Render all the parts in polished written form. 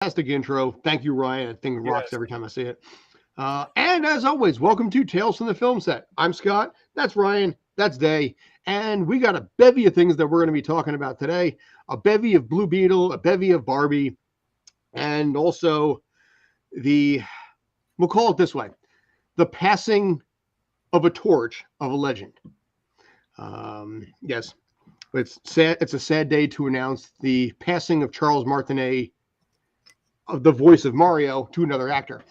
Fantastic intro. Thank you, Ryan. I think it rocks Yes. every time I see it. And as always, welcome to Tales from the Film Set. I'm Scott. That's Ryan. That's Day. And we got a bevy of things that we're going to be talking about today. A bevy of Blue Beetle, a bevy of Barbie, and also we'll call it this way, the passing of a torch of a legend. Yes, it's sad. It's a sad day to announce the passing of Charles Martinet, of the voice of Mario, to another actor.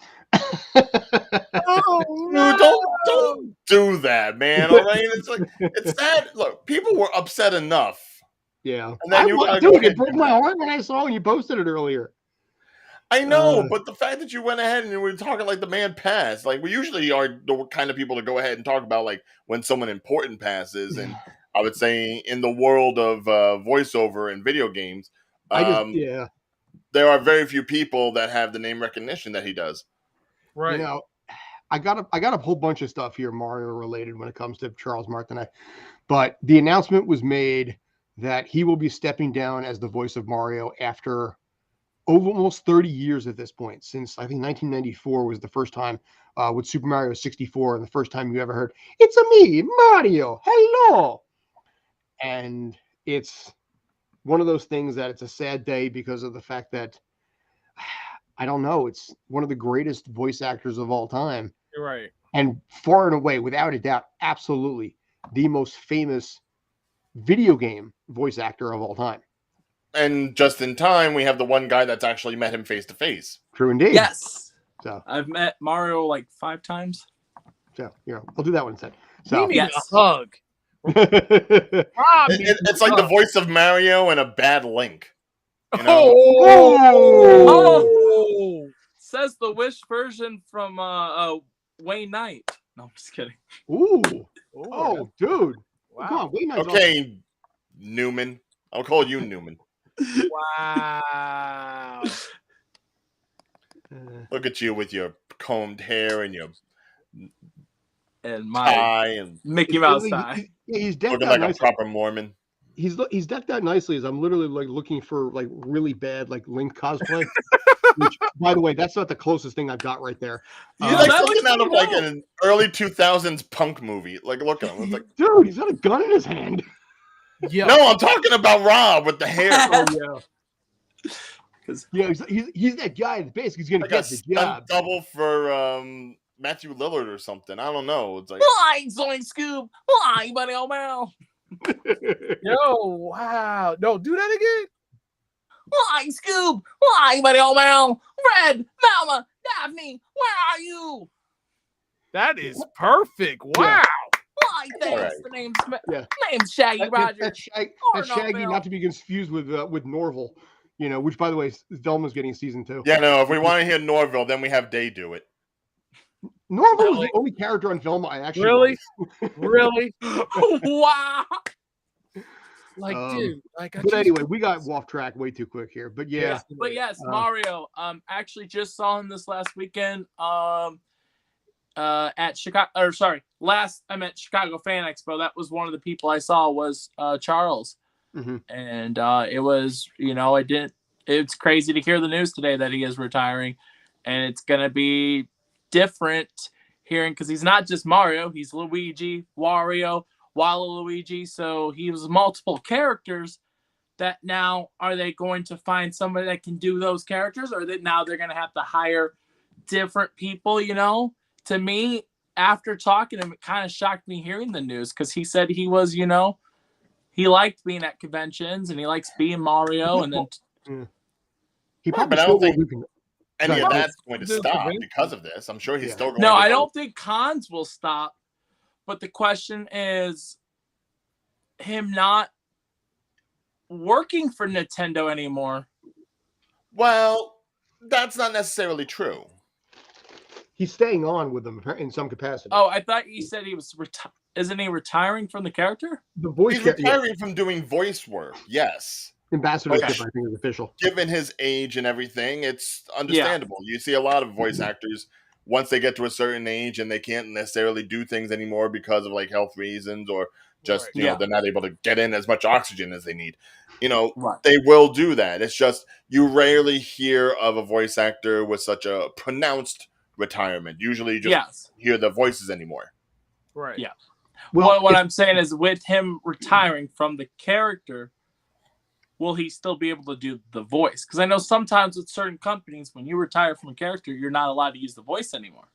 Oh Dude, don't do that, man. All right, it's sad. Look, people were upset enough, Yeah, and then you gotta go dude, ahead it broke and do my that. heart when I saw when you posted it earlier. I know, but the fact that you went ahead and you were talking like the man passed, like we usually are the kind of people to go ahead and talk about like when someone important passes, and I would say in the world of voiceover and video games, Yeah, there are very few people that have the name recognition that he does. right. you know, I got a whole bunch of stuff here Mario related when it comes to Charles Martinet, but the announcement was made that he will be stepping down as the voice of Mario after almost 30 years at this point, since I think 1994 was the first time with Super Mario 64, and the first time you ever heard, "It's a me, Mario, hello." And it's one of those things that it's a sad day because of the fact that, I don't know, it's one of the greatest voice actors of all time. You're right. And far and away, without a doubt, absolutely the most famous video game voice actor of all time. And just in time, we have the one guy that's actually met him face to face. True indeed. Yes. So I've met Mario like 5 times. I'll do that one instead. We So need Yes. a hug. It's like the voice of Mario and a bad Link. You know? Oh! Says the Wish version from Wayne Knight. No, I'm just kidding. Ooh. Oh, dude. Wow. Come on, wait, nice. Okay, Newman. I'll call you Newman. Wow. Look at you with your combed hair and your And my tie and Mickey Mouse tie. He's decked looking out like a nicely. proper Mormon. He's decked out nicely. As I'm literally like looking for like really bad like Link cosplay. Which, by the way, that's not the closest thing I've got right there. He's that like looks something out of pretty like an early 2000s punk movie. Like, look at him. It's like, Dude, he's got a gun in his hand. Yeah. no, I'm talking about Rob with the hair. Oh yeah. Yeah, he's that guy that basically is gonna Like get a the stunt job. double for Matthew Lillard or something. I don't know. It's like, Why, Zoink Scoop? Why, buddy, oh, Mel? Yo, wow. No, do that again. Why, Scoop? Why, buddy, oh, Mel? Fred, Velma, Daphne, where are you? That is perfect. Wow. Yeah. Why, thanks. right. The name's, Yeah. name's Shaggy Rogers. That's Or no, Shaggy, Bill. not to be confused with Norval. Which by the way, Velma's getting season 2. yeah, no, if we want to hear Norville, then we have Day do it. Norval was the only character on Velma I actually Really? liked. Really? Wow. Like, dude. Like, But anyway, we got off track way too quick here. But yeah, But yes, Mario. Actually just saw him this last weekend. At Chicago, or sorry, I'm at Chicago Fan Expo. That was one of the people I saw was Charles, and it was, it's crazy to hear the news today that he is retiring, and it's gonna be different hearing because he's not just Mario, he's Luigi, Wario, Waluigi, so he was multiple characters. That now, are they going to find somebody that can do those characters, or that now they're gonna have to hire different people? To me, after talking to him, it kind of shocked me hearing the news because he said he was, he liked being at conventions and he likes being Mario. And then he probably But I don't still think will. any of that's going to Dude, stop the- because of this. I'm sure he's Yeah. still going no, to I go. don't think cons will stop. But the question is him not working for Nintendo anymore. Well, that's not necessarily true. He's staying on with them in some capacity. Oh, I thought you said he was isn't he retiring from the character? The voice He's retiring from doing voice work, yes. ambassadorship, Okay. I think, is official. Given his age and everything, it's understandable. You see a lot of voice actors, once they get to a certain age and they can't necessarily do things anymore because of like health reasons or just, Right. you know, they're not able to get in as much oxygen as they need. Right. they will do that. It's just you rarely hear of a voice actor with such a pronounced retirement. Usually you just hear their voices anymore. Right. Yeah. Well, what I'm saying is, with him retiring from the character, will he still be able to do the voice? Because I know sometimes with certain companies, when you retire from a character, you're not allowed to use the voice anymore.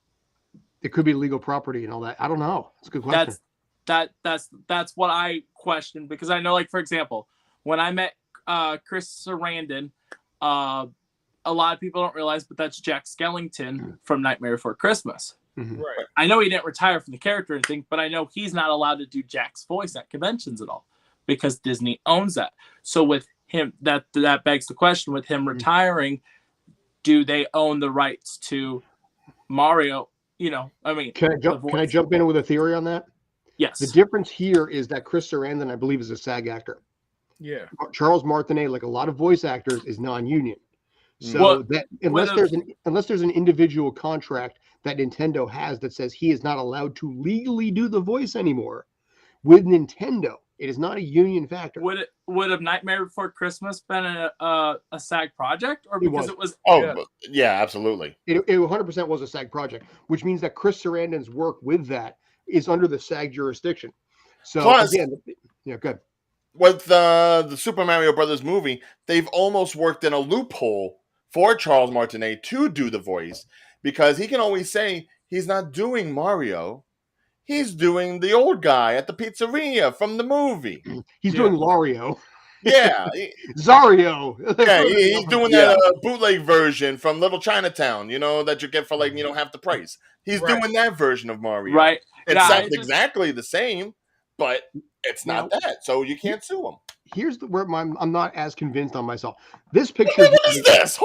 it could be legal property and all that. I don't know. It's a good question. That's what I questioned, because I know, like, for example, when I met Chris Sarandon, a lot of people don't realize, but that's Jack Skellington from Nightmare Before Christmas. Mhm. Right. I know he didn't retire from the character or anything, but I know he's not allowed to do Jack's voice at conventions at all because Disney owns that. So with him, that begs the question: with him retiring, do they own the rights to Mario? Can I jump in with a theory on that? Yes. The difference here is that Chris Sarandon, I believe, is a SAG actor. Yeah. Charles Martinet, like a lot of voice actors, is non-union. So that unless there's an individual contract that Nintendo has that says he is not allowed to legally do the voice anymore, with Nintendo, it is not a union factor. Would have Nightmare Before Christmas been a SAG project, or because it was? Yeah, absolutely. It 100% was a SAG project, which means that Chris Sarandon's work with that is under the SAG jurisdiction. So plus, again, good. With the Super Mario Brothers movie, they've almost worked in a loophole for Charles Martinet to do the voice, because he can always say he's not doing Mario. He's doing the old guy at the pizzeria from the movie. He's doing Lario. Yeah. Zario. Yeah, he's doing that bootleg version from Little Chinatown, that you get for half the price. He's doing that version of Mario. Right. It sounds exactly the same, but it's not that, so you can't sue him. Here's where I'm not as convinced on myself. This picture. What is this?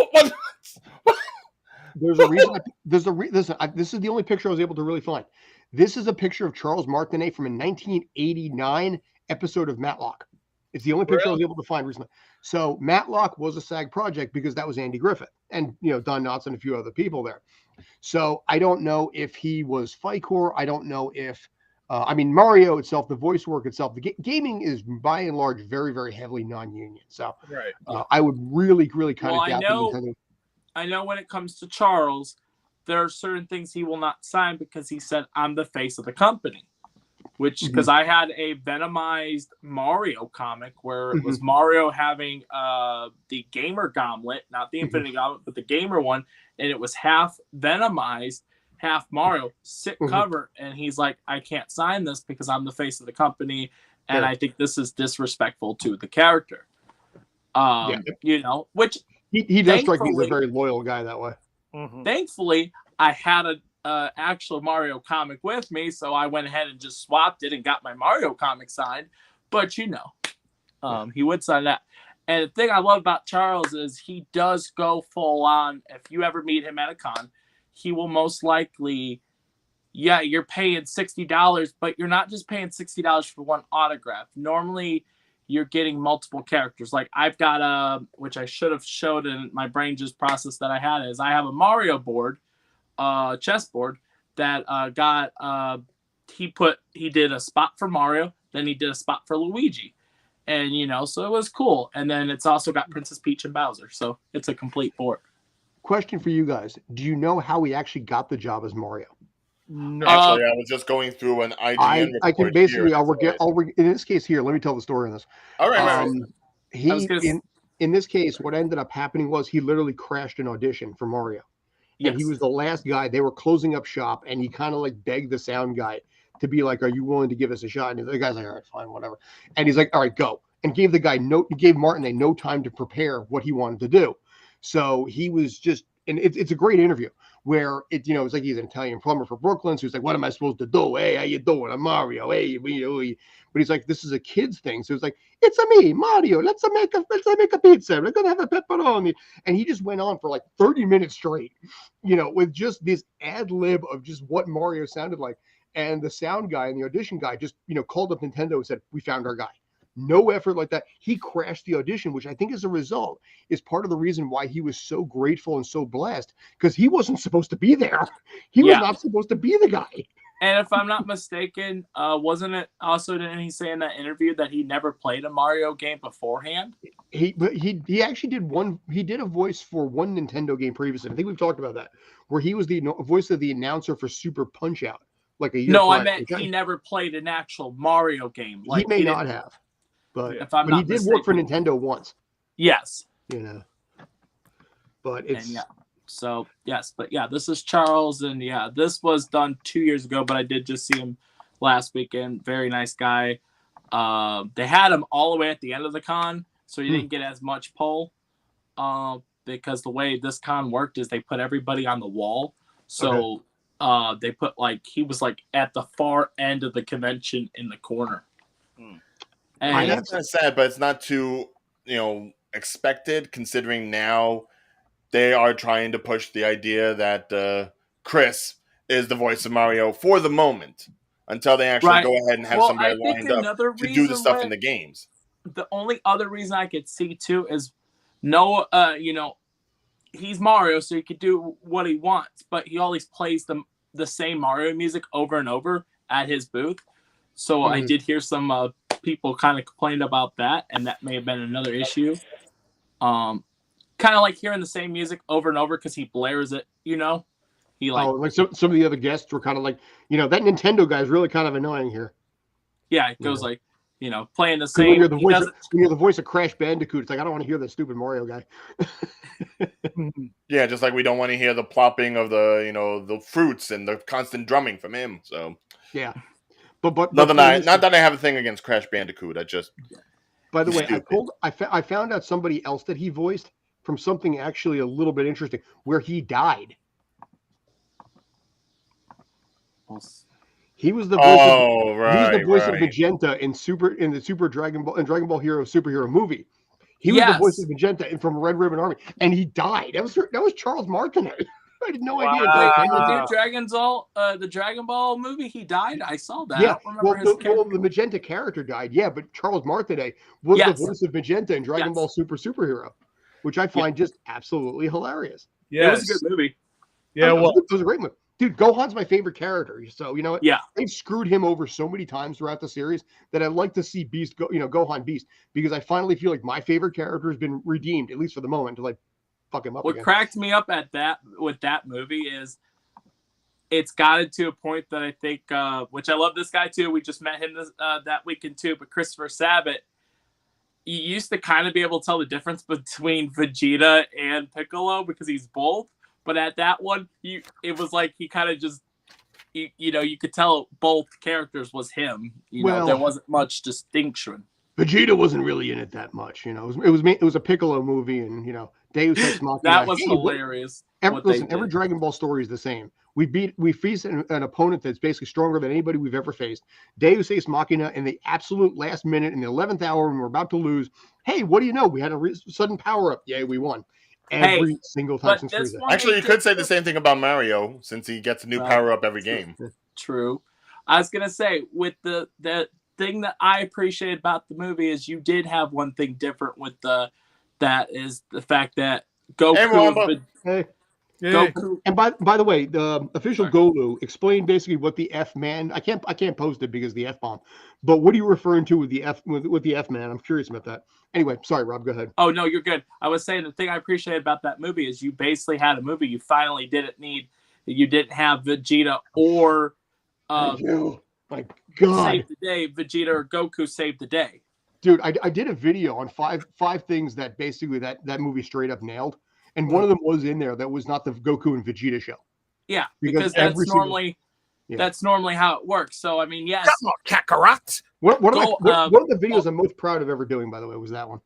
There's a reason. This is the only picture I was able to really find. This is a picture of Charles Martinet from a 1989 episode of Matlock. It's the only picture I was able to find recently. So Matlock was a SAG project because that was Andy Griffith and Don Knotts and a few other people there. So I don't know if he was FICOR. I don't know if Mario itself, the voice work itself, the gaming is by and large very, very heavily non-union. So I would really, really kind of doubt I know when it comes to Charles, there are certain things he will not sign because he said, I'm the face of the company. Which, because I had a Venomized Mario comic where it was Mario having the gamer gauntlet, not the Infinity Gauntlet, but the gamer one, and it was half Venomized, half Mario, sick cover, and he's like, I can't sign this because I'm the face of the company, and I think this is disrespectful to the character. Which he does strike me as a very loyal guy that way. Thankfully, I had a actual Mario comic with me, so I went ahead and just swapped it and got my Mario comic signed. But he would sign that. And the thing I love about Charles is he does go full on. If you ever meet him at a con, he will most likely, you're paying $60, but you're not just paying $60 for one autograph. Normally, you're getting multiple characters. Like I've got which I should have showed in my brain just process that I had, is I have a Mario board, chessboard that he did a spot for Mario, then he did a spot for Luigi, and so it was cool. And then it's also got Princess Peach and Bowser, so it's a complete board. Question for you guys: do you know how he actually got the job as Mario? No. Actually, I was just going through an IGN I can basically. In this case here, let me tell the story on this. All right. In this case, what ended up happening was he literally crashed an audition for Mario. And he was the last guy. They were closing up shop, and he kind of like begged the sound guy to be like, "Are you willing to give us a shot?" And the guy's like, "All right, fine, whatever." And he's like, "All right, go." And gave Martinet no time to prepare what he wanted to do. So he was just, and it's a great interview where it's like he's an Italian plumber for Brooklyn. So he's like, "What am I supposed to do? Hey, how you doing? I'm Mario. Hey, but he's like, this is a kid's thing. So it's like, it's a me, Mario. Let's make a pizza. We're gonna have a pepperoni. And he just went on for like 30 minutes straight, with just this ad lib of just what Mario sounded like. And the sound guy and the audition guy just, called up Nintendo and said, we found our guy. No effort like that. He crashed the audition, which I think as a result is part of the reason why he was so grateful and so blessed, because he wasn't supposed to be there. He was not supposed to be the guy. And if I'm not mistaken, wasn't it also, didn't he say in that interview that he never played a Mario game beforehand? He actually did one. He did a voice for one Nintendo game previously. I think we've talked about that, where he was the voice of the announcer for Super Punch Out, like a year No, prior. I meant he never played an actual Mario game. He Like may not have, but if I'm he not did work for mistaken. Nintendo once. Yes. You know, but it's And yeah. So yes, but yeah, this is Charles, and yeah, this was done 2 years ago, but I did just see him last weekend. Very nice guy. They had him all the way at the end of the con, so he didn't get as much pull. Because the way this con worked is they put everybody on the wall. So they put he was at the far end of the convention in the corner. And that's kind of sad, but it's not too expected considering now they are trying to push the idea that Chris is the voice of Mario for the moment until they actually go ahead and have somebody lined up to do the stuff in the games. The only other reason I could see too is he's Mario, so he could do what he wants, but he always plays the same Mario music over and over at his booth. So I did hear some people kind of complain about that, and that may have been another issue. Kind of like hearing the same music over and over because he blares it, He some of the other guests were kind of like, that Nintendo guy is really kind of annoying here. Yeah, it goes playing the same. When you're the voice of Crash Bandicoot, it's like I don't want to hear that stupid Mario guy. Yeah, just like we don't want to hear the plopping of the fruits and the constant drumming from him. So yeah, but not that I have a thing against Crash Bandicoot. By the way, I found out somebody else that he voiced from something actually a little bit interesting, where he died. He was the voice of Magenta in the Super Dragon Ball Hero superhero movie. He was the voice of Magenta from Red Ribbon Army, and he died. That was Charles Martinet. I had no idea. The Dragon Ball movie, he died. I saw that. Yeah, I don't remember the Magenta character died. Yeah, but Charles Martinet was the voice of Magenta in Dragon Ball Superhero, which I find just absolutely hilarious. Yeah, it was a good movie. Yeah, it was a great movie. Dude, Gohan's my favorite character. So you know what? Yeah, they've screwed him over so many times throughout the series that I'd like to see Beast go. Gohan Beast, because I finally feel like my favorite character has been redeemed, at least for the moment, to fuck him up. What cracked me up with that movie is it's gotten to a point that I think, which I love this guy too. We just met him that weekend too. But Christopher Sabat, you used to kind of be able to tell the difference between Vegeta and Piccolo because he's both. But at that one, it was like he kind of just, you could tell both characters was him. There wasn't much distinction. Vegeta wasn't really in it that much. It was a Piccolo movie, and Deus Ex Machina. That was hilarious. Every Dragon Ball story is the same. We faced an opponent that's basically stronger than anybody we've ever faced. Deus Ex Machina in the absolute last minute, in the 11th hour, when we're about to lose. Hey, what do you know? We had a sudden power up. Yay, we won. Every single time since Frieza. Actually, you could say the same thing about Mario, since he gets a new power up every game. True. I was gonna say, with the thing that I appreciate about the movie is you did have one thing different with that is the fact that Goku. Goku. And by the way, the official Golu explained basically what the F man. I can't post it because the F bomb. But what are you referring to with the F with the F man? I'm curious about that. Anyway, sorry, Rob. Go ahead. Oh no, you're good. I was saying the thing I appreciate about that movie is you basically had a movie you finally didn't need. You didn't have Vegeta or my God, save the day. Vegeta or Goku saved the day. Dude, I did a video on five things that basically that movie straight up nailed. And one of them was in there that was not the Goku and Vegeta show. Yeah, because that's normally how it works. So I mean, yes. Come on, Kakarot. One of the videos I'm most proud of ever doing, by the way, was that one.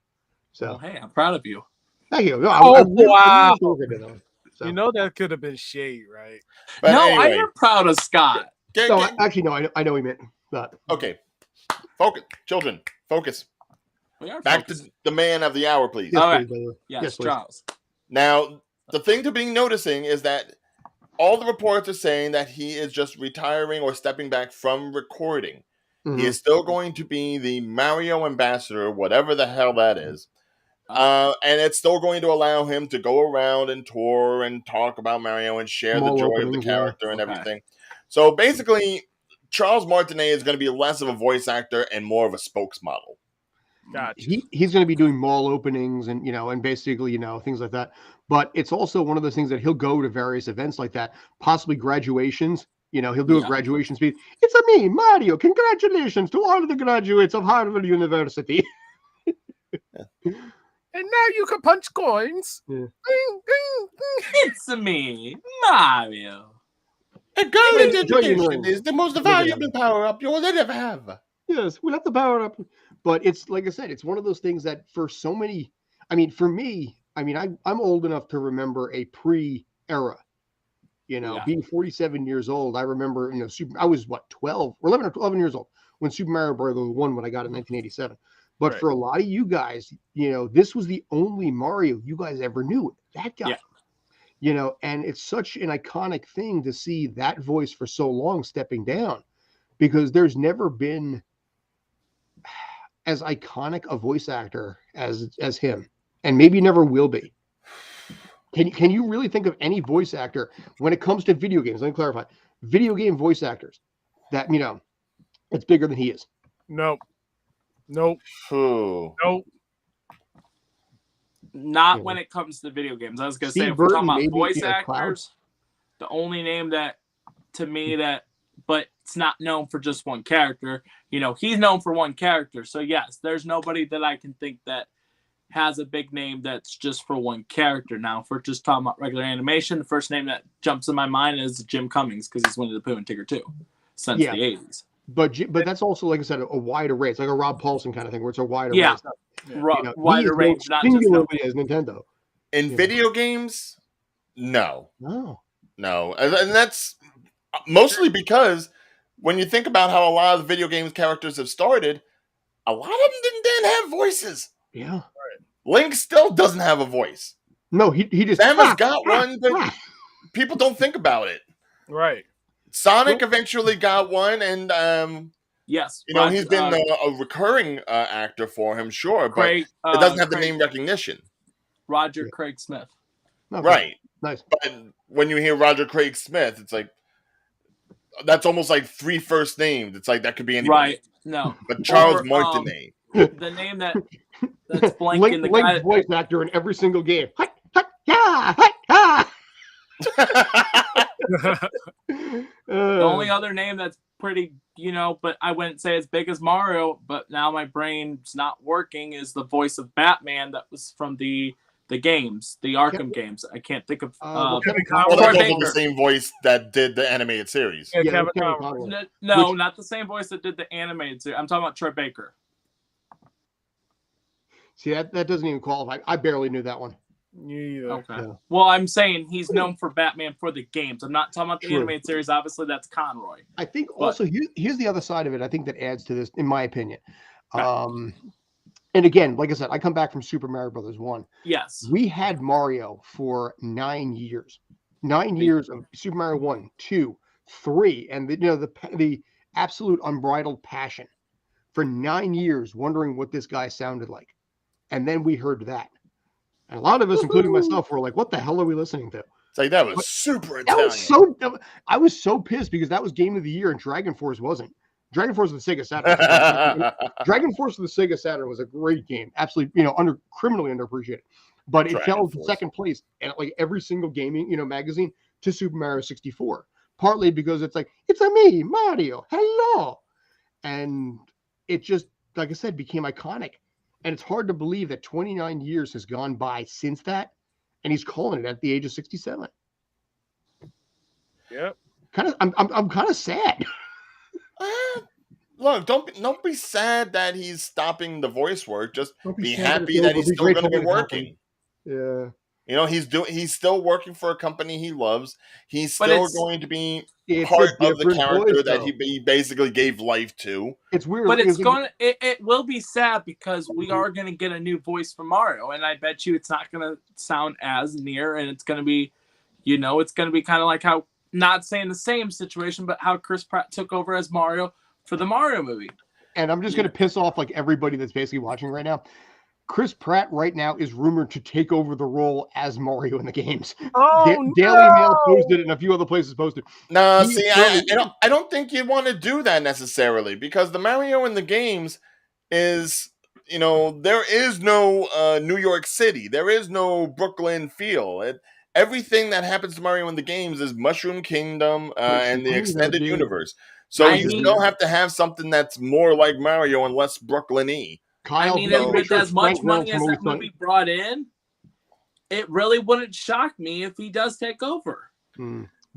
So hey, I'm proud of you. Thank you. No, wow. So. That could have been shade, right? But no, anyway. I am proud of Scott. Actually, no. I know he meant that. Okay, focus, children. Focus. Back to the man of the hour, please. Yes, all right. Please, yes, Charles. Now, the thing to be noticing is that all the reports are saying that he is just retiring or stepping back from recording. Mm-hmm. He is still going to be the Mario ambassador, whatever the hell that is. And it's still going to allow him to go around and tour and talk about Mario and share the joy of the character and everything. So basically, Charles Martinet is going to be less of a voice actor and more of a spokesmodel. Gotcha. He's going to be doing mall openings and and basically things like that. But it's also one of those things that he'll go to various events like that, possibly graduations. He'll do a graduation speech. It's a me, Mario. Congratulations to all of the graduates of Harvard University. And now you can punch coins. Yeah. It's me, Mario. A girl Yes, education is the most valuable power-up you will ever have. Yes, we'll have the power up. But it's like I said, it's one of those things that for so many, for me, I'm old enough to remember a pre-era. Being 47 years old, I remember, I was 12 or 11 years old when Super Mario Bros. 1 when I got it in 1987. But for a lot of you guys, this was the only Mario you guys ever knew. That guy. Yeah. And it's such an iconic thing to see that voice for so long stepping down, because there's never been as iconic a voice actor as him, and maybe never will be. Can you really think of any voice actor when it comes to video games? Let me clarify. Video game voice actors that it's bigger than he is. Nope. Ooh. Nope. Not when it comes to video games. I was gonna say, if we're talking about voice actors, the only name that to me but it's not known for just one character. He's known for one character. So yes, there's nobody that I can think that has a big name that's just for one character. Now, if we're just talking about regular animation, the first name that jumps in my mind is Jim Cummings, because he's Winnie the Pooh and Tigger too since the 80s. But that's also, like I said, a wide array. It's like a Rob Paulson kind of thing, where it's a wide array. Yeah, wider range, not just as Nintendo. In video games, no, no, and that's mostly because when you think about how a lot of the video games characters have started, a lot of them didn't have voices. Yeah. Link still doesn't have a voice. No, he just Samus got one, but people don't think about it. Right. Sonic eventually got one, and yes, he's been a recurring actor for him, sure, but it doesn't have the name recognition. Roger Craig Smith. Okay. Right. Nice. But when you hear Roger Craig Smith, it's like that's almost like 3 first names. It's like that could be anybody. Right. No. But Charles Martinet. The name that's blank in the guy voice actor in every single game. Hut, hut, yeah, hut, ha. The only other name that's pretty, but I wouldn't say as big as Mario, but now my brain's not working, is the voice of Batman that was from the games, the Arkham games. I can't think of Kevin Well, Conroy. that's also the same voice that did the animated series. Yeah, Kevin Kevin Conroy. Conroy. No, not the same voice that did the animated series. I'm talking about Troy Baker. See, that doesn't even qualify. I barely knew that one. Yeah. Okay. Yeah. Well, I'm saying he's known for Batman for the games. I'm not talking about the True. animated series. Obviously, that's Conroy. I think also here's the other side of it. I think that adds to this, in my opinion. Okay. And again, like I said, I come back from Super Mario Bros. 1. Yes. We had Mario for 9 years. 9 years of Super Mario 1, 2, 3, and the absolute unbridled passion for 9 years, wondering what this guy sounded like. And then we heard that. And a lot of us, including myself, were like, what the hell are we listening to? It's like that was super That Italian. I was so pissed because that was Game of the Year and Dragon Force wasn't. Dragon Force of the Sega Saturn. Dragon Force of the Sega Saturn was a great game. Absolutely, criminally underappreciated. But it fell to second place at like every single gaming, magazine to Super Mario 64. Partly because it's like, it's a me, Mario. Hello. And it just, like I said, became iconic. And it's hard to believe that 29 years has gone by since that, and he's calling it at the age of 67. Yep. I'm kind of sad. Look, don't be sad that he's stopping the voice work. Just be sad happy that he's still going to be working. Yeah. He's still working for a company he loves. He's still going to be part of the character voice, that he basically gave life to. It's weird. But it will be sad because we are going to get a new voice for Mario, and I bet you it's not going to sound as near, and it's going to be, it's going to be kind of like how, not saying the same situation, but how Chris Pratt took over as Mario for the Mario movie. And I'm just going to piss off like everybody that's basically watching right now. Chris Pratt right now is rumored to take over the role as Mario in the games. Oh, Daily Mail posted it, and a few other places posted. No, see, I don't think you want to do that necessarily, because the Mario in the games is, there is no New York City, there is no Brooklyn feel. Everything that happens to Mario in the games is Mushroom Kingdom and the extended universe. So you still have to have something that's more like Mario and less Brooklyn-y. Kyle, with as much money as that movie brought in, it really wouldn't shock me if he does take over.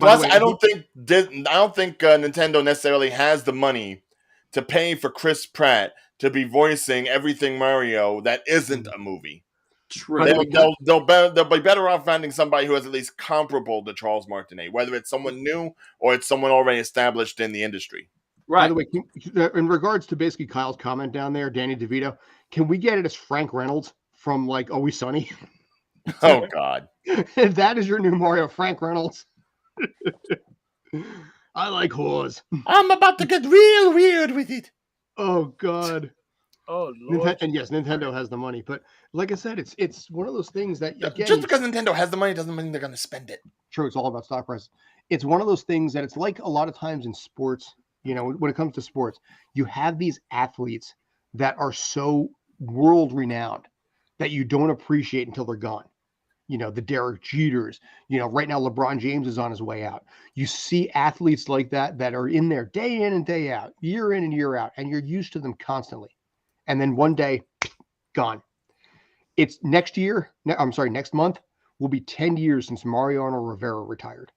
Plus, I don't think Nintendo necessarily has the money to pay for Chris Pratt to be voicing everything Mario that isn't a movie. True. They'll be better off finding somebody who is at least comparable to Charles Martinet, whether it's someone new or it's someone already established in the industry. Right. By the way, in regards to basically Kyle's comment down there, Danny DeVito, can we get it as Frank Reynolds from Always Sunny? Oh God, that is your new Mario, Frank Reynolds. I like whores. I'm about to get real weird with it. Oh God. Oh Lord. And yes, Nintendo has the money, but like I said, it's one of those things that again, just because Nintendo has the money doesn't mean they're going to spend it. True, it's all about stock price. It's one of those things that it's like a lot of times in sports. When it comes to sports, you have these athletes that are so world renowned that you don't appreciate until they're gone. The Derek Jeters. Right now LeBron James is on his way out. You see athletes like that are in there day in and day out, year in and year out, and you're used to them constantly. And then one day, gone. It's next month will be 10 years since Mariano Rivera retired.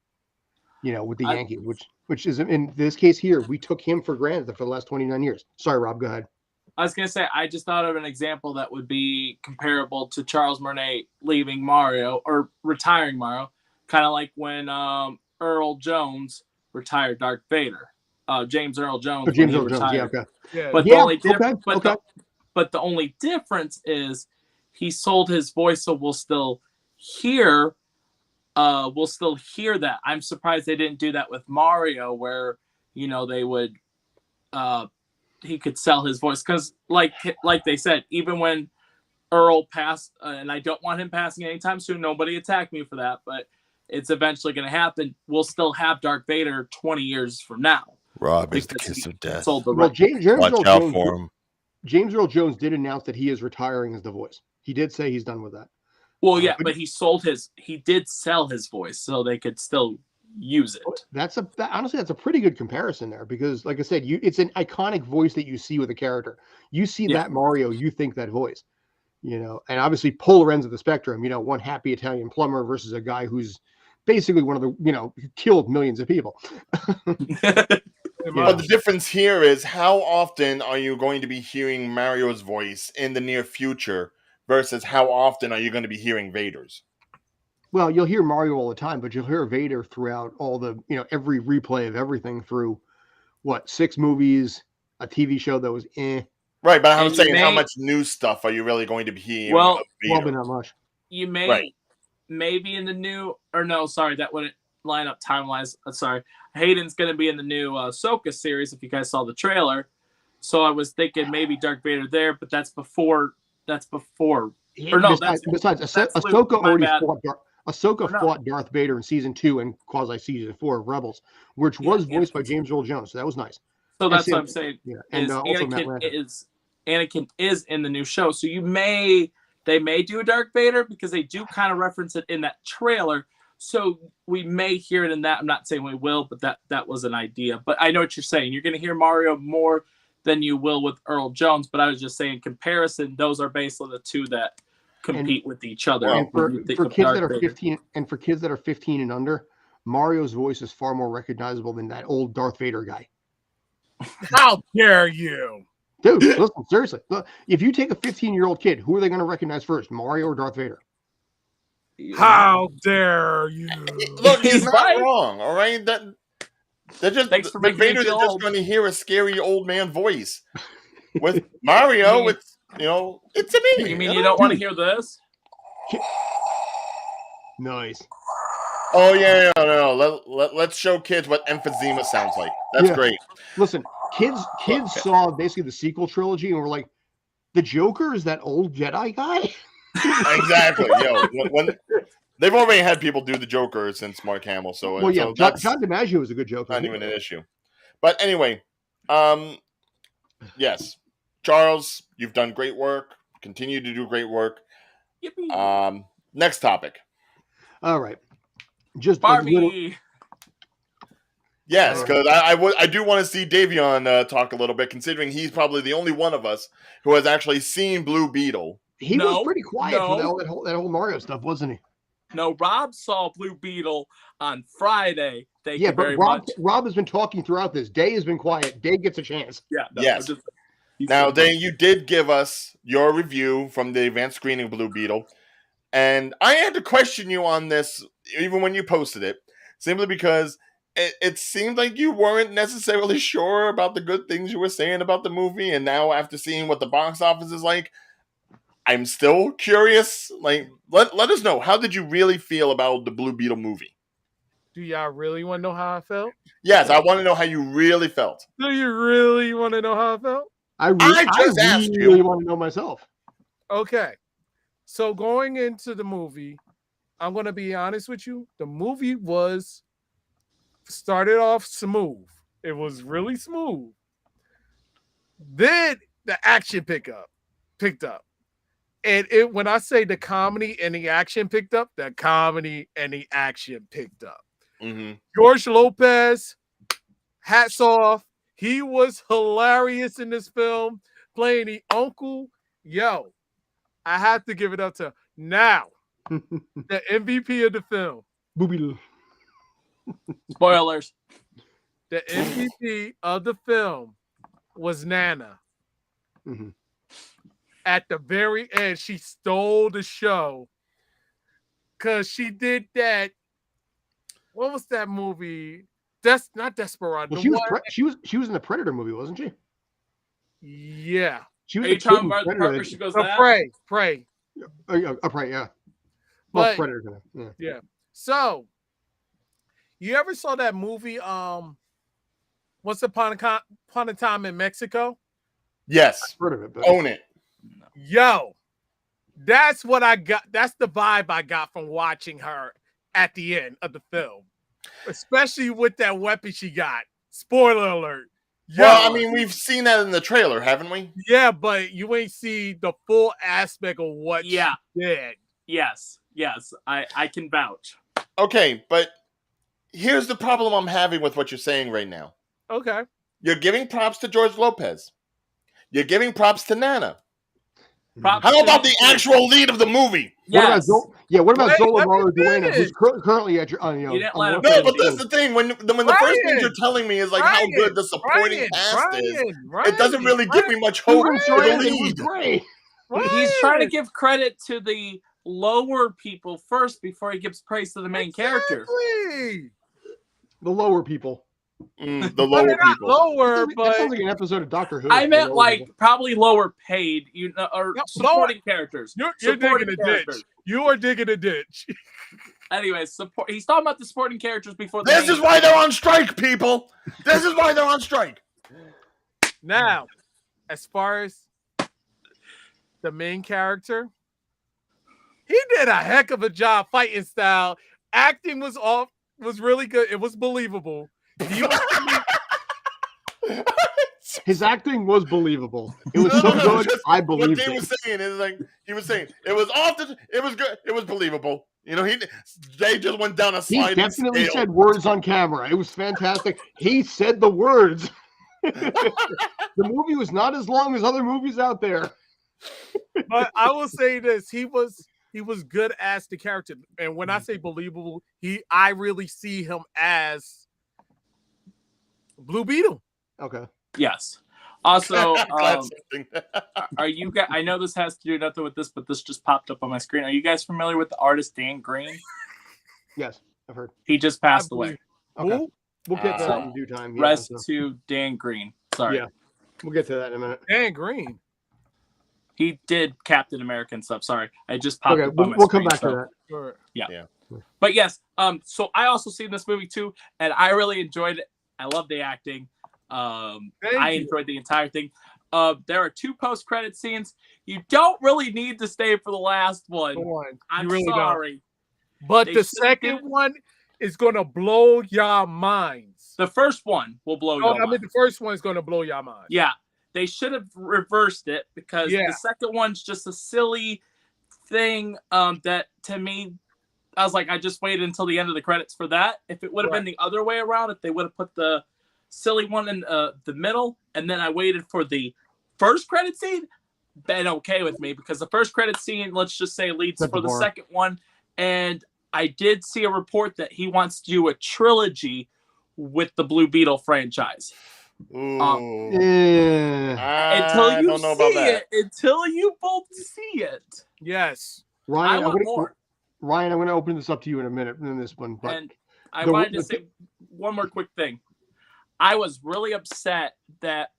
With the Yankees, which is in this case here, we took him for granted for the last 29 years. Sorry, Rob, go ahead. I was going to say, I just thought of an example that would be comparable to Charles Martinet leaving Mario or retiring Mario, kind of like when Earl Jones retired Darth Vader. James Earl Jones. James Earl Jones, yeah, okay. Yeah. But the only difference is he sold his voice, so we'll still hear that. I'm surprised they didn't do that with Mario, where they would he could sell his voice, because like they said, even when Earl passed, and I don't want him passing anytime soon, nobody attack me for that, but it's eventually going to happen, we'll still have Darth Vader 20 years from now. Rob is the kiss of death. James Earl Jones did announce that he is retiring as the voice. He did say he's done with that. Well, yeah, but he did sell his voice, so they could still use it. Honestly, that's a pretty good comparison there, because like I said, it's an iconic voice that you see with a character. You see that Mario, you think that voice, and obviously polar ends of the spectrum, one happy Italian plumber versus a guy who's basically one of the, who killed millions of people. But the difference here is, how often are you going to be hearing Mario's voice in the near future versus how often are you going to be hearing Vader's? Well, you'll hear Mario all the time, but you'll hear Vader throughout all the, every replay of everything through 6 movies, a TV show that was Right, but I'm saying, how much new stuff are you really going to be hearing? Well, but not much. You may, maybe in the new, or no, sorry, that wouldn't line up time-wise. Sorry. Hayden's going to be in the new Ahsoka series, if you guys saw the trailer. So I was thinking maybe Darth Vader there, but that's before. Or no, besides Ahsoka already fought fought Darth Vader in season 2 and quasi season 4 of Rebels, which was voiced by James Earl Jones. So that was nice. So that's what I'm saying. Yeah. And Anakin is in the new show. So they may do a Darth Vader, because they do kind of reference it in that trailer. So we may hear it in that. I'm not saying we will, but that was an idea. But I know what you're saying. You're going to hear Mario more than you will with Earl Jones. But I was just saying, in comparison, those are basically the two that compete with each other. And for kids that are 15, and for kids that are 15 and under, Mario's voice is far more recognizable than that old Darth Vader guy. How dare you? Dude, listen, seriously. Look, if you take a 15-year-old kid, who are they going to recognize first, Mario or Darth Vader? How dare you? Look, he's not wrong, all right? They're just the Vader's just going to hear a scary old man voice. With Mario, it's a me. You mean you don't want to hear this? Nice. Oh yeah, no. Let's show kids what emphysema sounds like. That's great. Listen, kids saw basically the sequel trilogy and were like, The Joker is that old Jedi guy. Exactly. Yo, when they've already had people do the Joker since Mark Hamill, so Well, yeah, so John that's DiMaggio was a good Joker. not even an issue. But anyway, yes, Charles, you've done great work. Continue to do great work. Yippee. Next topic. All right, just Barbie. little. Yes, because I do want to see Davion talk a little bit, considering he's probably the only one of us who has actually seen Blue Beetle. He was pretty quiet for that whole Mario stuff, wasn't he? No, Rob saw Blue Beetle on Friday. Thank you very Rob, much. Rob has been talking throughout this. Day has been quiet. Day gets a chance. Yeah. No, yes. Now, Day, you did give us your review from the advanced screening of Blue Beetle, and I had to question you on this even when you posted it, simply because it seemed like you weren't necessarily sure about the good things you were saying about the movie, and now after seeing what the box office is like, I'm still curious. Like, let us know, how did you really feel about the Blue Beetle movie? Do y'all really want to know how I felt? Yes, I want to know how you really felt. Do you really want to know how I felt? I just asked you. I really want to know myself. Okay. So going into the movie, I'm going to be honest with you. The movie started off smooth. It was really smooth. Then the action picked up. And when I say the comedy and the action picked up, the comedy and the action picked up. Mm-hmm. George Lopez, hats off. He was hilarious in this film, playing the uncle. Yo, I have to give it up to now. The MVP of the film. Booby. Spoilers. The MVP of the film was Nana. Mm-hmm. At the very end, she stole the show because she did that. What was that movie? That's not Desperado. Well, she was in the Predator movie, wasn't she? Yeah. She was Are you talking about the part where she goes that? Prey. Prey, yeah. Well, But, Predator. Yeah. So, you ever saw that movie, Once Upon a Time in Mexico? Yes. I've heard of it. But... Own it. Yo, that's what I got. That's the vibe I got from watching her at the end of the film, especially with that weapon she got. Spoiler alert. Yo, well, I mean, we've seen that in the trailer, haven't we? Yeah, but you ain't see the full aspect of what she did. Yes, I can vouch. Okay, but here's the problem I'm having with what you're saying right now. Okay. You're giving props to George Lopez. You're giving props to Nana. Props How about the actual lead of the movie? Yes. What about Zola Duena, who's currently at your you didn't let him No, but that's the thing. When the first thing you're telling me is like how good the supporting cast is, it doesn't really give me much hope for the lead. He's trying to give credit to the lower people first before he gives praise to the main character. The lower people. The lower people. Lower, that sounds like an episode of Doctor Who. I meant like people. Probably lower paid, or supporting characters. You're digging a ditch. You are digging a ditch. Anyways, he's talking about the supporting characters before. This is why they're on strike, people. This is why they're on strike. Now, as far as the main character, he did a heck of a job fighting style. Acting was really good. It was believable. His acting was believable. It was so good. I believed it. What Dave was saying is like he was saying it was often. It was good. It was believable. You know, they just went down a sliding scale. He definitely said words on camera. It was fantastic. He said the words. The movie was not as long as other movies out there. But I will say this: he was good as the character, and when I say believable, I really see him as Blue Beetle. Okay. Yes. Also, are you guys? I know this has to do nothing with this, but this just popped up on my screen. Are you guys familiar with the artist Dan Green? Yes, I've heard. He just passed away. Okay. We'll get to that in due time. Yeah, rest to Dan Green. Sorry. Yeah. We'll get to that in a minute. Dan Green. He did Captain America and stuff. Sorry, I just popped up on my we'll screen, come back to that. Sure. Yeah. But yes, so I also seen this movie too, and I really enjoyed it. I love the acting. I enjoyed the entire thing. There are 2 post-credit scenes. You don't really need to stay for the last one. I'm really sorry. Don't. But the second one is going to blow your minds. The first one will blow your mind. The first one is going to blow your mind. Yeah. They should have reversed it because the second one's just a silly thing that, to me, I was like, I just waited until the end of the credits for that. If it would have been the other way around, if they would have put the silly one in the middle, and then I waited for the first credit scene, been okay with me, because the first credit scene, let's just say, leads for the second one. And I did see a report that he wants to do a trilogy with the Blue Beetle franchise. Until you both see it. Yes. Ryan, I'm going to open this up to you in a minute in this one. But and I wanted to say one more quick thing. I was really upset that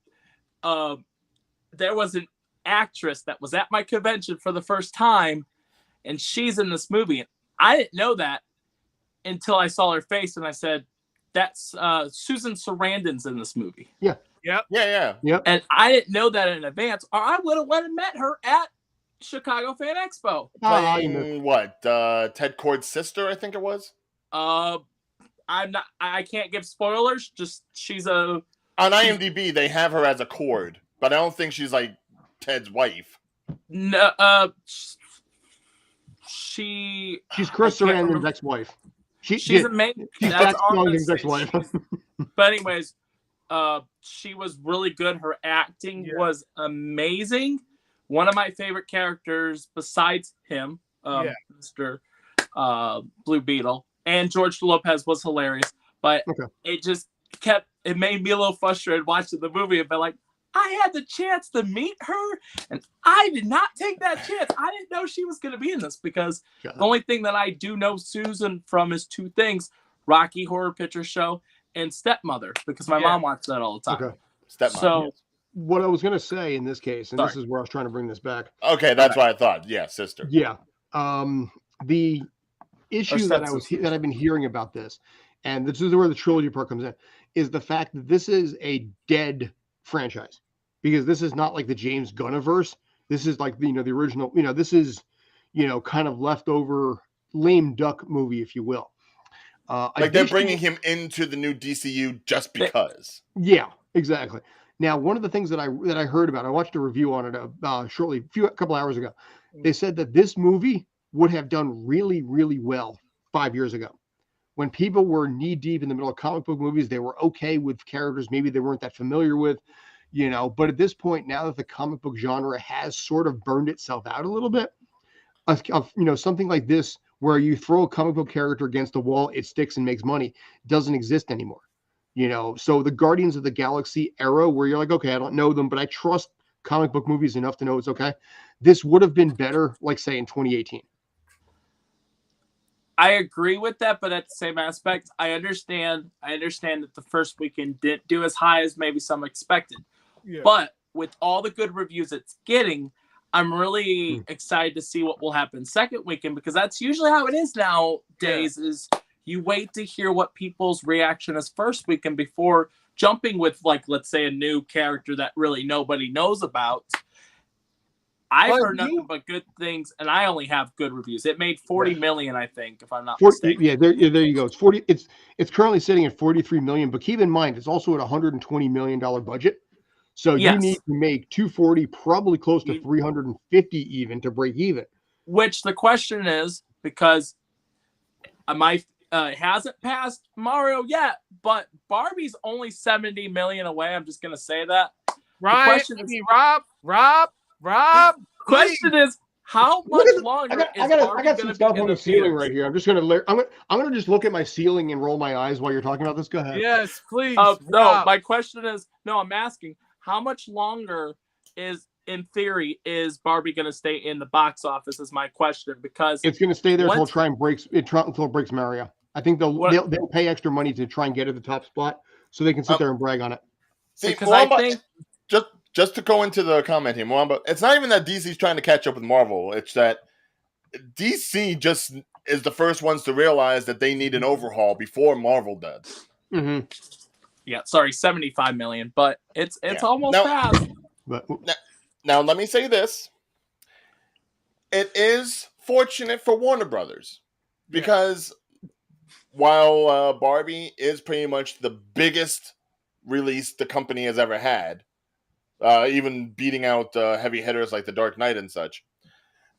there was an actress that was at my convention for the first time, and she's in this movie. And I didn't know that until I saw her face, and I said, that's Susan Sarandon's in this movie. Yeah. Yep. Yeah. And I didn't know that in advance, or I would have went and met her at Chicago Fan Expo. Playing what? Ted Kord's sister, I think it was. I can't give spoilers. Just she's on IMDb. They have her as a Kord, but I don't think she's like Ted's wife. No, she's Chris Sarandon's ex-wife. She's amazing. She's Jack Skellington's ex-wife. But anyways, she was really good. Her acting was amazing. One of my favorite characters besides him, Mr. Blue Beetle, and George Lopez was hilarious. But it made me a little frustrated watching the movie and be like, I had the chance to meet her, and I did not take that chance. I didn't know she was going to be in this, because the only thing that I do know Susan from is 2 things: Rocky Horror Picture Show and Stepmother, because my mom watched that all the time. Okay. Stepmother. So what I was going to say in this case, and this is where I was trying to bring this back. Okay, that's what I thought. Yeah, sister. Yeah. The issue that I've been hearing about this, and this is where the trilogy part comes in, is the fact that this is a dead franchise, because this is not like the James Gunniverse. This is like the original. This is kind of leftover lame duck movie, if you will. Like they're bringing him into the new DCU just because. Yeah, exactly. Now, one of the things that I heard about, I watched a review on it a couple hours ago. They said that this movie would have done really, really well 5 years ago. When people were knee deep in the middle of comic book movies, they were okay with characters maybe they weren't that familiar with, But at this point, now that the comic book genre has sort of burned itself out a little bit, something like this, where you throw a comic book character against the wall, it sticks and makes money, doesn't exist anymore. So the Guardians of the Galaxy era, where you're like, okay, I don't know them, but I trust comic book movies enough to know it's okay. This would have been better, like say in 2018. I agree with that, but at the same aspect, I understand that the first weekend didn't do as high as maybe some expected. Yeah. But with all the good reviews it's getting, I'm really excited to see what will happen second weekend, because that's usually how it is nowadays. Yeah. Is you wait to hear what people's reaction is first weekend before jumping with, like, let's say, a new character that really nobody knows about. I've heard nothing but good things, and I only have good reviews. It made 40 million, I think, if I'm not mistaken. Yeah, there you go. It's 40. It's currently sitting at 43 million, but keep in mind it's also at $120 million budget. So you need to make 240, probably close to 350 even to break even. Which the question is, because hasn't passed Mario yet, but Barbie's only 70 million away. I'm just gonna say that. Right? Rob. Question is, how much longer I got some stuff on the ceiling right here. I'm gonna just look at my ceiling and roll my eyes while you're talking about this. Go ahead. Yes, please. No, my question is, I'm asking, how much longer in theory, is Barbie going to stay in the box office? Is my question, because it's going to stay there until it breaks Mario. I think they'll pay extra money to try and get at the top spot, so they can sit there and brag on it. See, because I think just to go into the comment here, Mwamba, it's not even that DC's trying to catch up with Marvel. It's that DC just is the first ones to realize that they need an overhaul before Marvel does. Mm-hmm. Yeah, sorry, 75 million, but it's almost past. But now let me say this. It is fortunate for Warner Brothers because while Barbie is pretty much the biggest release the company has ever had, even beating out heavy hitters like The Dark Knight and such,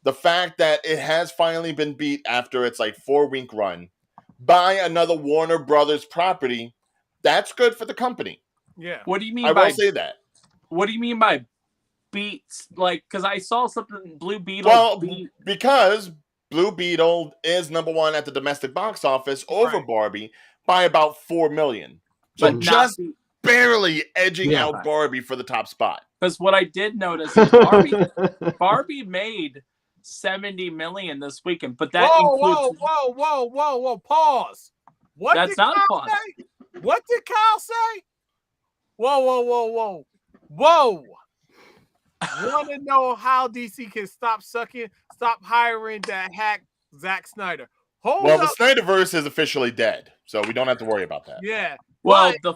the fact that it has finally been beat after its like 4-week run by another Warner Brothers property, that's good for the company. Yeah. What do you mean I by will say that. What do you mean by beats? Like, because I saw something Blue Beetle. Well, because Blue Beetle is number one at the domestic box office over Barbie by about 4 million. So but just barely edging out Barbie for the top spot. Because what I did notice is Barbie made 70 million this weekend, but that includes. Whoa! Pause. What That's did not Kyle a pause. say? What did Kyle say? Whoa! Want to know how DC can stop hiring that hack Zack Snyder? Well, the Snyderverse is officially dead, so we don't have to worry about that. Yeah. Well, the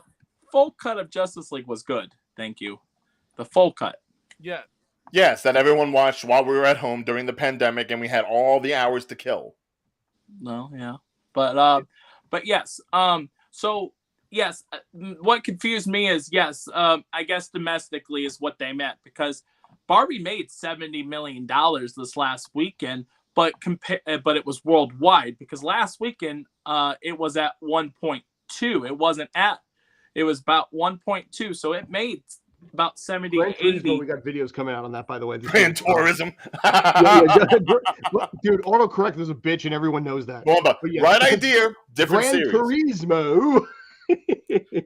full cut of Justice League was good. Thank you. The full cut. Yeah. Yes, that everyone watched while we were at home during the pandemic, and we had all the hours to kill. No, yeah, but yes. So yes, what confused me is I guess domestically is what they meant because Barbie made $70 million this last weekend, but it was worldwide because last weekend it was at 1.2. It was about 1.2, so it made about 70, 80. We got videos coming out on that, by the way. Grand Tourism. Dude, autocorrect is a bitch, and everyone knows that. Well, right idea, different Gran series. Turismo.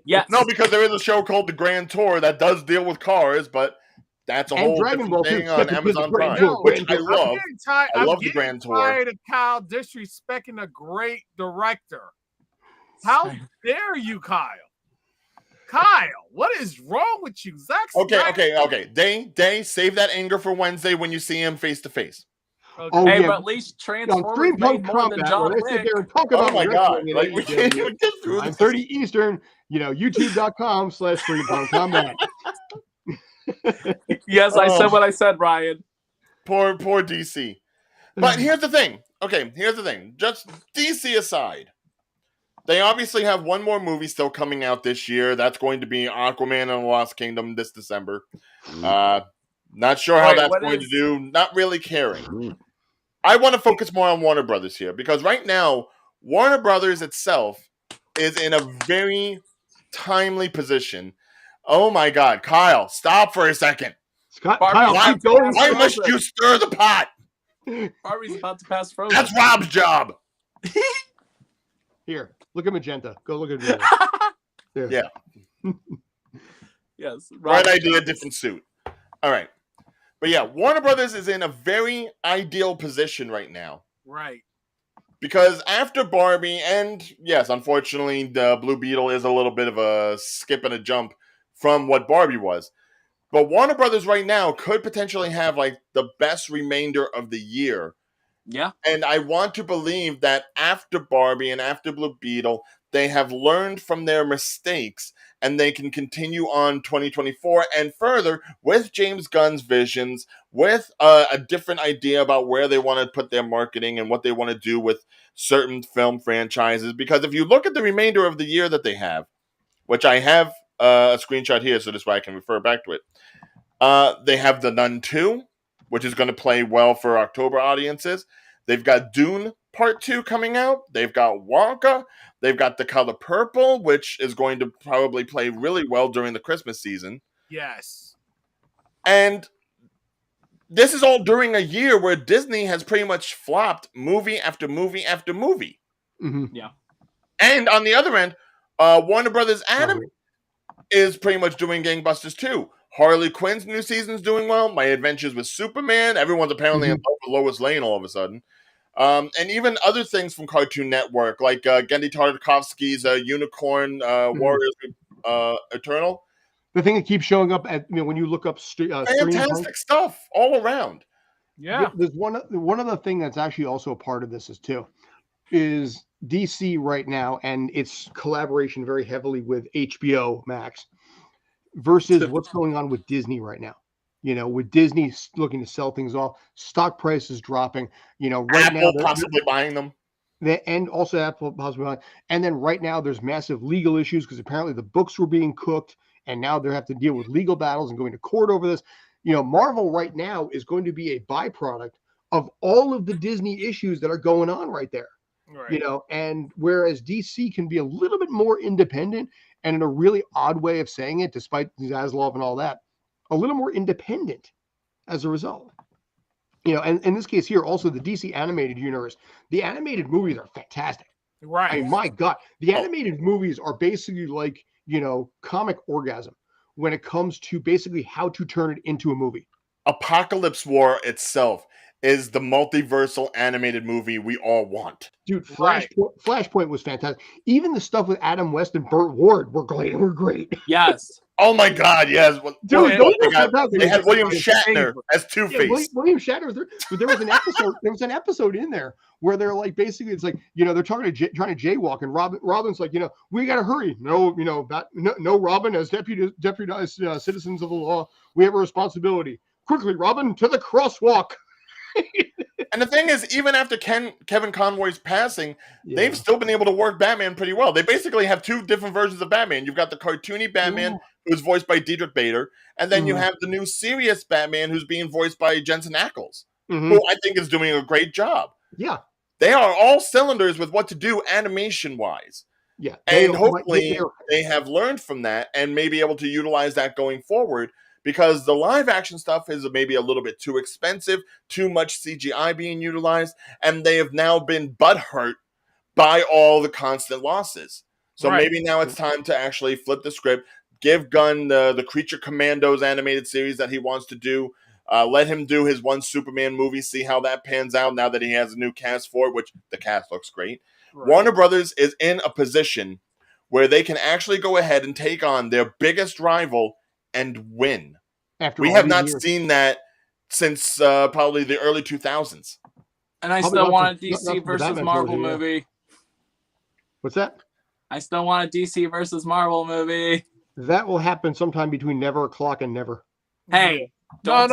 Yes. No, because there is a show called The Grand Tour that does deal with cars, but that's a whole different thing on Amazon Prime, which I love. I love The Grand Tour. I'm tired of Kyle disrespecting a great director. How dare you, Kyle? Kyle, what is wrong with you, Zach? Okay. Day, save that anger for Wednesday when you see him face to face. Hey, but at least Transformers made more than John Wick. Oh my god! Like we can't even get through 9:30 Eastern. YouTube.com/StreamPunkCombat. Yes, I said what I said, Ryan. Poor DC. But here's the thing. Okay, Just DC aside. They obviously have one more movie still coming out this year. That's going to be Aquaman and the Lost Kingdom this December. Not sure how that's going to do. Not really caring. I want to focus more on Warner Brothers here because right now, Warner Brothers itself is in a very timely position. Oh my God, Kyle, stop for a second. Kyle, why must you stir the pot? Barbie's about to pass Frozen. That's Rob's job. Here, look at Magenta. Go look at Magenta. Yeah. Yes. Right idea, different suit. All right. But yeah, Warner Brothers is in a very ideal position right now. Right. Because after Barbie, and yes, unfortunately, the Blue Beetle is a little bit of a skip and a jump from what Barbie was. But Warner Brothers right now could potentially have like the best remainder of the year. Yeah. And I want to believe that after Barbie and after Blue Beetle, they have learned from their mistakes and they can continue on 2024 and further with James Gunn's visions, with a different idea about where they want to put their marketing and what they want to do with certain film franchises. Because if you look at the remainder of the year that they have, which I have a screenshot here, so this way I can refer back to it. They have The Nun 2, which is going to play well for October audiences. They've got Dune Part 2 coming out. They've got Wonka. They've got The Color Purple, which is going to probably play really well during the Christmas season. Yes. And this is all during a year where Disney has pretty much flopped movie after movie after movie. Mm-hmm. Yeah. And on the other end, Warner Brothers Animated is pretty much doing gangbusters too. Harley Quinn's new season's doing well. My Adventures with Superman. Everyone's apparently in love with Lois Lane all of a sudden. And even other things from Cartoon Network, like Genndy Tartakovsky's Unicorn Warriors Eternal. The thing that keeps showing up at when you look up fantastic stuff all around. Yeah. There's one other thing that's actually also a part of this is DC right now and its collaboration very heavily with HBO Max versus what's going on with Disney right now. with Disney looking to sell things off, stock prices dropping, right Apple now, possibly buying them. and also Apple possibly, and then right now there's massive legal issues because apparently the books were being cooked, and now they have to deal with legal battles and going to court over this. Marvel right now is going to be a byproduct of all of the Disney issues that are going on right there. Right. And whereas DC can be a little bit more independent, and in a really odd way of saying it, despite Zaslav and all that, a little more independent as a result. And in this case here, also the DC animated universe, the animated movies are fantastic. Right. I mean, my God, the animated movies are basically like, comic orgasm when it comes to basically how to turn it into a movie. Apocalypse War itself is the multiversal animated movie we all want. Dude, Flashpoint was fantastic. Even the stuff with Adam West and Burt Ward were great. Yes. Oh my God, yes. Dude, they had William Shatner as Two-Face. William Shatner was there, but there was an episode. There was an episode in there where they're like, basically, it's like, they're trying to jaywalk, and Robin's like, we got to hurry. No, no, Robin, as deputized citizens of the law, we have a responsibility. Quickly, Robin, to the crosswalk. And the thing is, even after Kevin Conroy's passing, they've still been able to work Batman pretty well. They basically have two different versions of Batman. You've got the cartoony Batman, who's voiced by Diedrich Bader, and then you have the new serious Batman, who's being voiced by Jensen Ackles, who I think is doing a great job. Yeah. They are all cylinders with what to do animation-wise. Yeah. And hopefully they have learned from that and may be able to utilize that going forward, because the live action stuff is maybe a little bit too expensive, too much CGI being utilized, and they have now been butthurt by all the constant losses. So maybe now it's time to actually flip the script, give Gunn the Creature Commandos animated series that he wants to do. Let him do his one Superman movie, see how that pans out now that he has a new cast for it, which the cast looks great. Right. Warner Brothers is in a position where they can actually go ahead and take on their biggest rival and win. We have not seen that since probably the early 2000s. And I still want a DC versus Marvel movie. What's that? I still want a DC versus Marvel movie. That will happen sometime between never o'clock and never. Hey, no.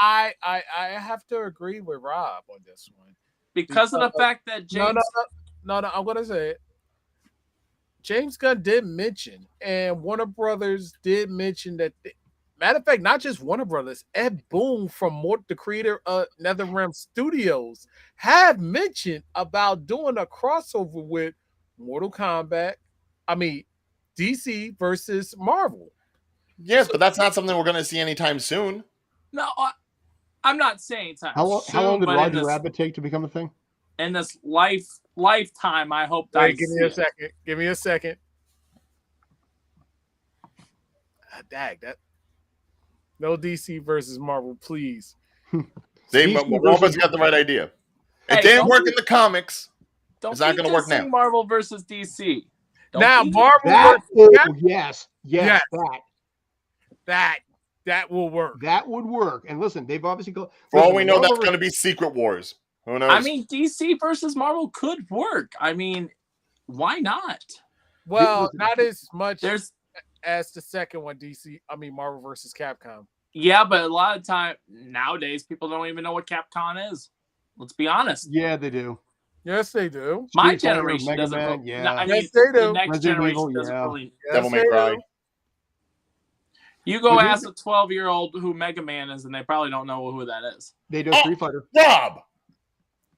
I have to agree with Rob on this one because of the fact that James. No. I'm gonna say it. James Gunn did mention, and Warner Brothers did mention that. Matter of fact, not just Warner Brothers, Ed Boon from the creator of NetherRealm Studios had mentioned about doing a crossover with Mortal Kombat. I mean, DC versus Marvel. Yes, but that's not something we're going to see anytime soon. No, I'm not saying time. How long did Roger Rabbit take to become a thing? In this lifetime, I hope that. Give me a second. Dag that. No DC versus Marvel, please. Robert's got the right idea. It didn't work in the comics. It's not going to work now. Marvel versus DC. Now Marvel. Yes, that will work. That would work. And listen, they've obviously got. For all we know, that's going to be Secret Wars. Who knows? I mean, DC versus Marvel could work. I mean, why not? Well, not as much as the second one, Marvel versus Capcom. Yeah, but a lot of time nowadays, people don't even know what Capcom is. Let's be honest. Yeah, they do. Yes, they do. My generation doesn't. Yes, they do. The next generation doesn't really. Devil May Cry. You go ask a 12-year-old who Mega Man is, and they probably don't know who that is. They do Street Fighter.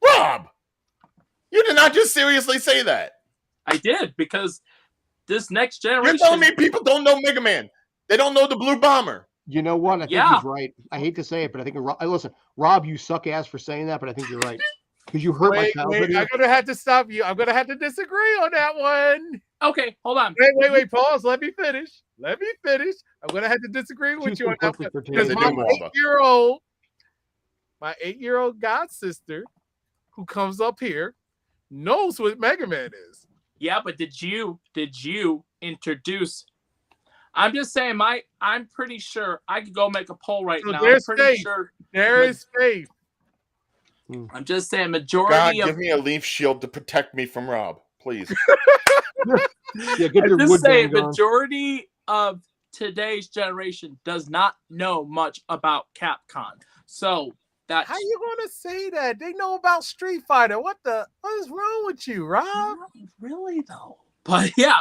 Rob! You did not just seriously say that. I did, because this next generation... You're telling me people don't know Mega Man. They don't know the Blue Bomber. You know what? I think he's right. I hate to say it, but I think... Listen, Rob, you suck ass for saying that, but I think you're right. Because you hurt my childhood. I'm going to have to stop you. I'm going to have to disagree on that one. Okay, hold on. Wait. Pause. Let me finish. I'm going to have to disagree with you on that one. Because my 8-year-old god sister, who comes up here, knows what Mega Man is. Yeah, but did you introduce? I'm just saying, I'm pretty sure I could go make a poll right now. There's I'm pretty faith. sure there is faith. I'm just saying, majority God, give me a leaf shield to protect me from Rob, please. Yeah, get your I'm wood just saying, gun majority of today's generation does not know much about Capcom. So that's how you gonna say that? They know about Street Fighter. What is wrong with you, Rob? not really though. But yeah,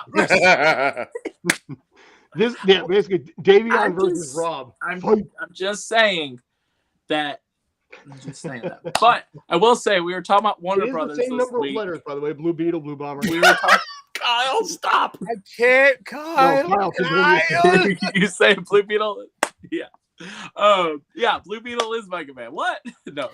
basically Davion versus Rob. I'm just saying that. I'm just saying that. But I will say we were talking about Warner Brothers. The same this number week. of letters, by the way. Blue Beetle, Blue Bomber. We were talking. Kyle, stop. I can't, Kyle. No, Kyle. You say Blue Beetle? Yeah. Yeah, Blue Beetle is Mega Man. What? No.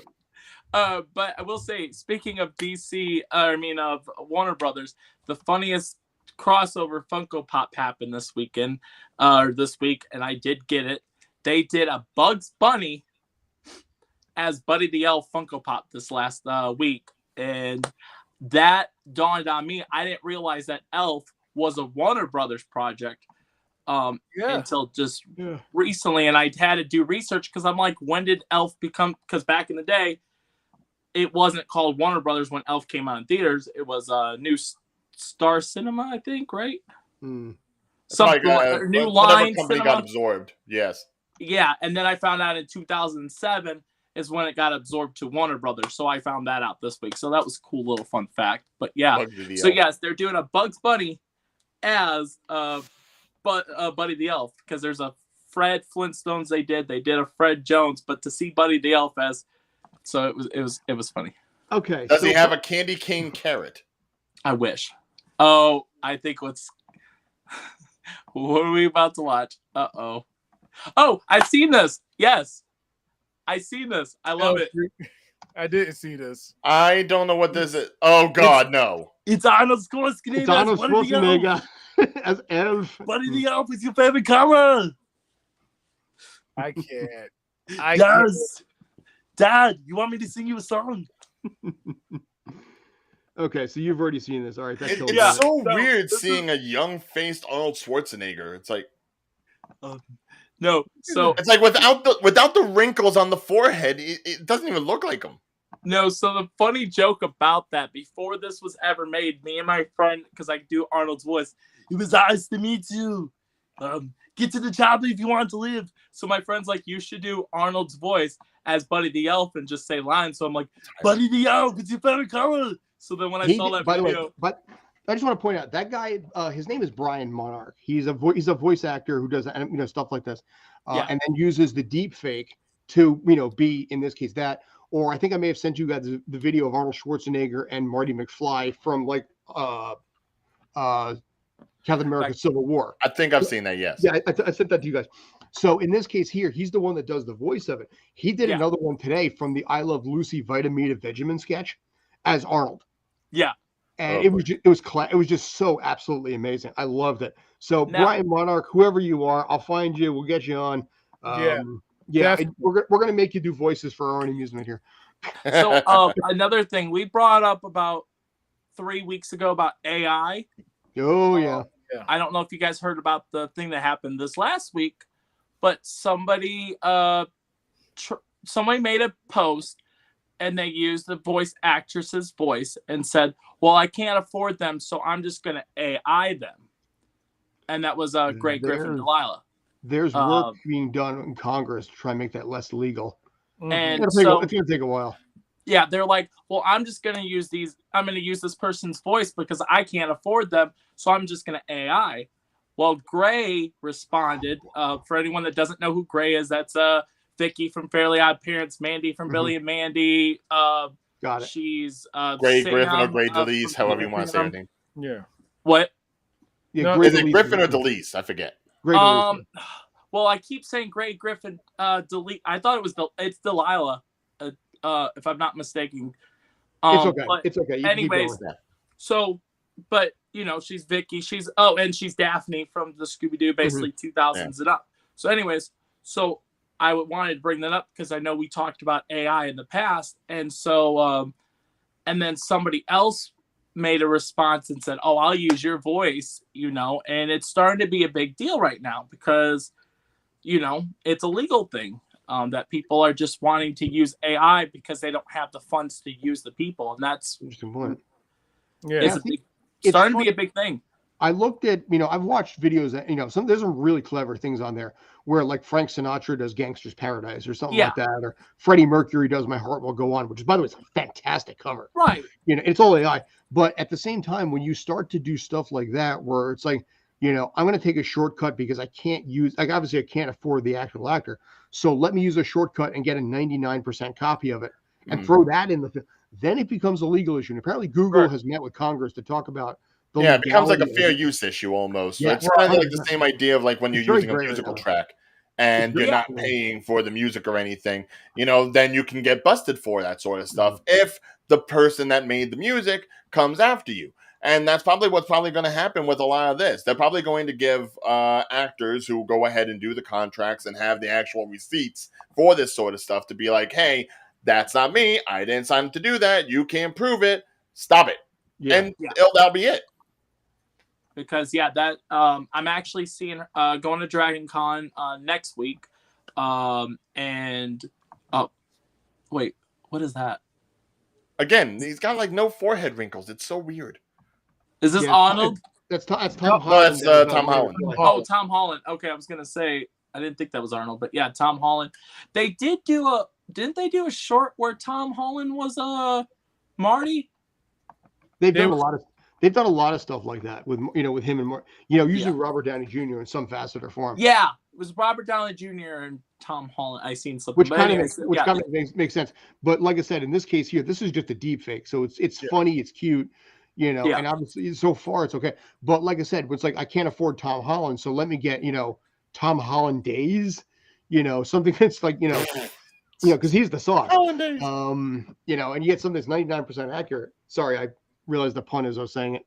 But I will say, speaking of of Warner Brothers, the funniest crossover Funko Pop happened this week, and I did get it. They did a Bugs Bunny as Buddy the Elf Funko Pop this last week, and that dawned on me. I didn't realize that Elf was a Warner Brothers project until just recently, and I had to do research because I'm like, when did Elf become? Because back in the day, it wasn't called Warner Brothers when Elf came out in theaters. It was New Star Cinema, I think, right? New Line company Cinema got absorbed. Yes. Yeah, and then I found out in 2007 is when it got absorbed to Warner Brothers. So I found that out this week. So that was a cool little fun fact. But yeah, so yes, they're doing a Bugs Bunny as Buddy the Elf, because there's a Fred Flintstones they did a Fred Jones, but to see Buddy the Elf as, so it was funny. Okay. Does he have a candy cane carrot? I wish. Oh, I think what are we about to watch? Oh, I've seen this. Yes. I've seen this. I love it. I didn't see this. I don't know what this is. Oh, God, no. It's Arnold Schwarzenegger. It's Arnold Schwarzenegger as Elf. Buddy the Elf is your favorite camera. I can't. Yes. Dad, you want me to sing you a song? Okay, so you've already seen this. All right, that's it's so weird seeing a young-faced Arnold Schwarzenegger. It's like... No, so it's like without the wrinkles on the forehead, it doesn't even look like him. No, so the funny joke about that, before this was ever made, me and my friend, because I do Arnold's voice, it was nice to meet you. Get to the chopper if you want to live. So my friend's like, you should do Arnold's voice as Buddy the Elf and just say lines. So I'm like, Buddy the Elf, it's your favorite color. So then when I saw that video, but I just want to point out that guy. His name is Brian Monarch. He's a voice actor who does stuff like this, and then uses the deep fake to be, in this case, that. Or I think I may have sent you guys the video of Arnold Schwarzenegger and Marty McFly from Captain America: Civil War. I think I've seen that. Yes. Yeah, I sent that to you guys. So in this case here, he's the one that does the voice of it. He did another one today from the I Love Lucy Vitamita Vegemin sketch as Arnold. Yeah. And it was just so absolutely amazing. I loved it. So now, Brian Monarch, whoever you are, I'll find you. We'll get you on. We're gonna make you do voices for our own amusement here. So another thing we brought up about 3 weeks ago about AI. Oh yeah. I don't know if you guys heard about the thing that happened this last week, but somebody made a post and they used the voice actress's voice and said, well, I can't afford them, so I'm just going to AI them. And that was Greg Griffin Delilah. There's work being done in Congress to try and make that less legal. And it's going to take a while. Yeah, they're like, well, I'm just going to use these. I'm going to use this person's voice because I can't afford them, so I'm just going to AI. Well, Gray responded. For anyone that doesn't know who Gray is, that's Vicky from Fairly Odd Parents, Mandy from Billy and Mandy. Got it. She's Gray Griffin or Gray DeLise, however you want to say her name. Yeah. What? Yeah, is it Griffin or DeLise? I forget. Well, I keep saying Gray Griffin DeLise. I thought it's Delilah, if I'm not mistaken. It's okay. It's okay. You anyways, so, but she's Vicky. And she's Daphne from the Scooby-Doo, basically 2000s and up. So, anyways, so I wanted to bring that up because I know we talked about AI in the past, and so, and then somebody else made a response and said, "Oh, I'll use your voice," and it's starting to be a big deal right now because, it's a legal thing that people are just wanting to use AI because they don't have the funds to use the people, and that's interesting point. Yeah, it's starting to be a big thing. I looked at, I've watched videos that, there's some really clever things on there where like Frank Sinatra does Gangster's Paradise or something Yeah. like that, or Freddie Mercury does My Heart Will Go On, which is, by the way, it's a fantastic cover. Right. It's all AI. But at the same time, when you start to do stuff like that, where it's like, I'm going to take a shortcut because I can't use, like, obviously I can't afford the actual actor. So let me use a shortcut and get a 99% copy of it and throw that in the film. Then it becomes a legal issue. And apparently Google has met with Congress to talk about it becomes like a fair use use issue almost. Yeah, It's kind of like the same idea of like when you're It's very using a gray musical right now. track and you're not paying for the music or anything, then you can get busted for that sort of stuff if the person that made the music comes after you. And that's probably what's probably going to happen with a lot of this. They're probably going to give actors who go ahead and do the contracts and have the actual receipts for this sort of stuff to be like, hey, that's not me. I didn't sign up to do that. You can't prove it. Stop it. And that'll be it. Because that I'm actually seeing going to Dragon Con next week, and wait, what is that? Again, he's got like no forehead wrinkles. It's so weird. Is this Arnold? That's Tom Holland. No, that's Tom Holland. Oh, Tom Holland. Okay, I was gonna say I didn't think that was Arnold, but yeah, Tom Holland. They didn't they do a short where Tom Holland was Marty? They've done a lot of stuff like that with with him and usually Robert Downey Jr. in some facet or form. Yeah, it was Robert Downey Jr. and Tom Holland. I seen something, which kind of makes sense. But like I said, in this case here, this is just a deep fake, so it's funny, it's cute, and obviously so far it's okay. But like I said, it's like I can't afford Tom Holland, so let me get Tom Holland Days, something that's like because he's the sauce. And you get something that's 99% accurate. Sorry, I realized the pun as I was saying it.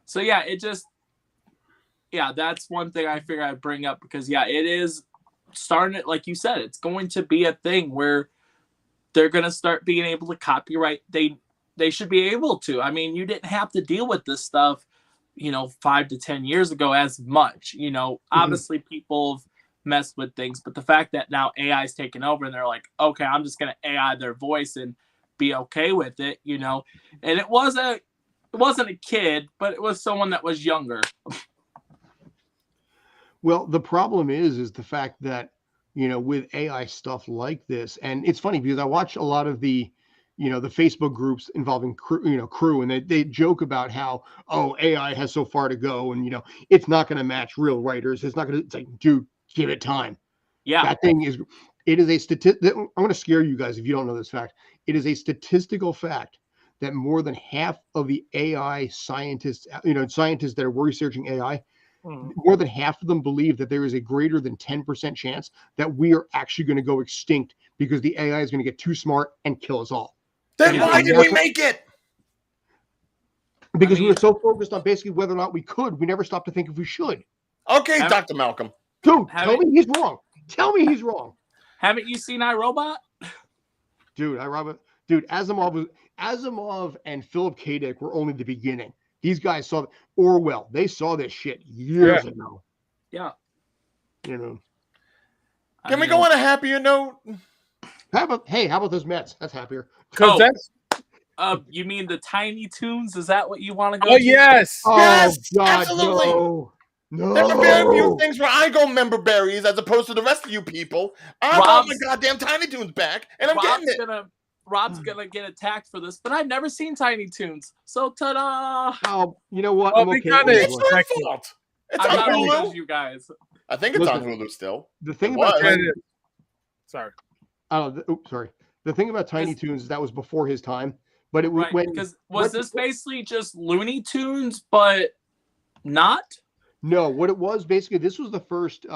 So it just that's one thing I figure I'd bring up because it is starting it, like you said, it's going to be a thing where they're going to start being able to copyright. They should be able to. I mean, you didn't have to deal with this stuff 5 to 10 years ago as much. Obviously people have messed with things, but the fact that now AI is taking over and they're like, okay, I'm just going to AI their voice and be okay with it, and it wasn't a kid, but it was someone that was younger. Well, the problem is the fact that with AI stuff like this, and it's funny because I watch a lot of the the Facebook groups involving crew, and they joke about how AI has so far to go, and it's not going to match real writers. It's not going to. It's like, dude, give it time. Yeah, that thing is. It is a statistic. I'm going to scare you guys if you don't know this fact. It is a statistical fact that more than half of the AI scientists, scientists that are researching AI, more than half of them believe that there is a greater than 10% chance that we are actually going to go extinct because the AI is going to get too smart and kill us all. Then why did we make it? Because we were so focused on basically whether or not we could, we never stopped to think if we should. Okay, Dr. Malcolm. Dude, tell me he's wrong. Tell me he's wrong. Haven't you seen iRobot? Dude, Asimov and Philip K. Dick were only the beginning. These guys saw Orwell. They saw this shit years ago. Yeah. Can we go on a happier note? How about those Mets? That's happier. Because that's. You mean the Tiny Toons? Is that what you want to go? Oh, yes. Yes, God, absolutely. No. There are very few things where I go member berries as opposed to the rest of you people. I want my goddamn Tiny Toons back, and I'm getting it. Rob's gonna get attacked for this, but I've never seen Tiny Toons, so ta-da! Oh, you know what? I'm okay. It's your fault. It's on Hulu. You guys. I think it's on Hulu still. The thing about sorry. Sorry. The thing about Tiny Toons, that was before his time, but it was was this basically just Looney Tunes, but not? No, what it was basically, this was the first,